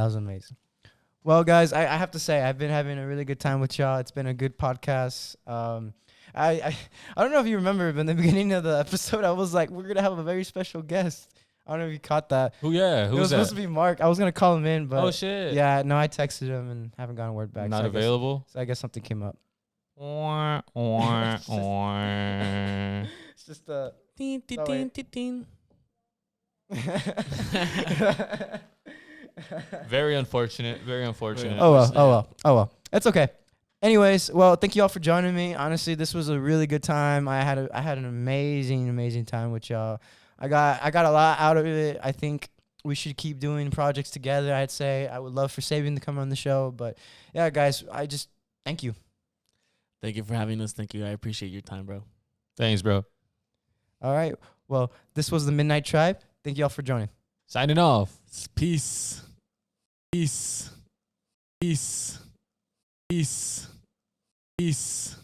Well, guys, I have to say I've been having a really good time with y'all. It's been a good podcast. I don't know if you remember, but in the beginning of the episode, I was like, we're gonna have a very special guest. I don't know if you caught that. Who? Yeah, It who's was that? supposed to be Mark. I was gonna call him in, but Oh shit. yeah, no, I texted him and haven't gotten word back. Not so I guess- available. So I guess something came up. It's just Ding, ding, Oh, ding, wait. ding, ding. Very unfortunate. Very unfortunate. Oh well. It's okay. Anyways, well, thank you all for joining me. Honestly, this was a really good time. I had an amazing time with y'all. I got a lot out of it. I think we should keep doing projects together. I'd say I would love for Sabian to come on the show, but yeah, guys, I just thank you. Thank you for having us. Thank you. I appreciate your time, bro. Thanks, bro. All right. Well, this was the Midnight Tribe. Thank you all for joining. Signing off. Peace. Peace. Peace. Peace. Peace.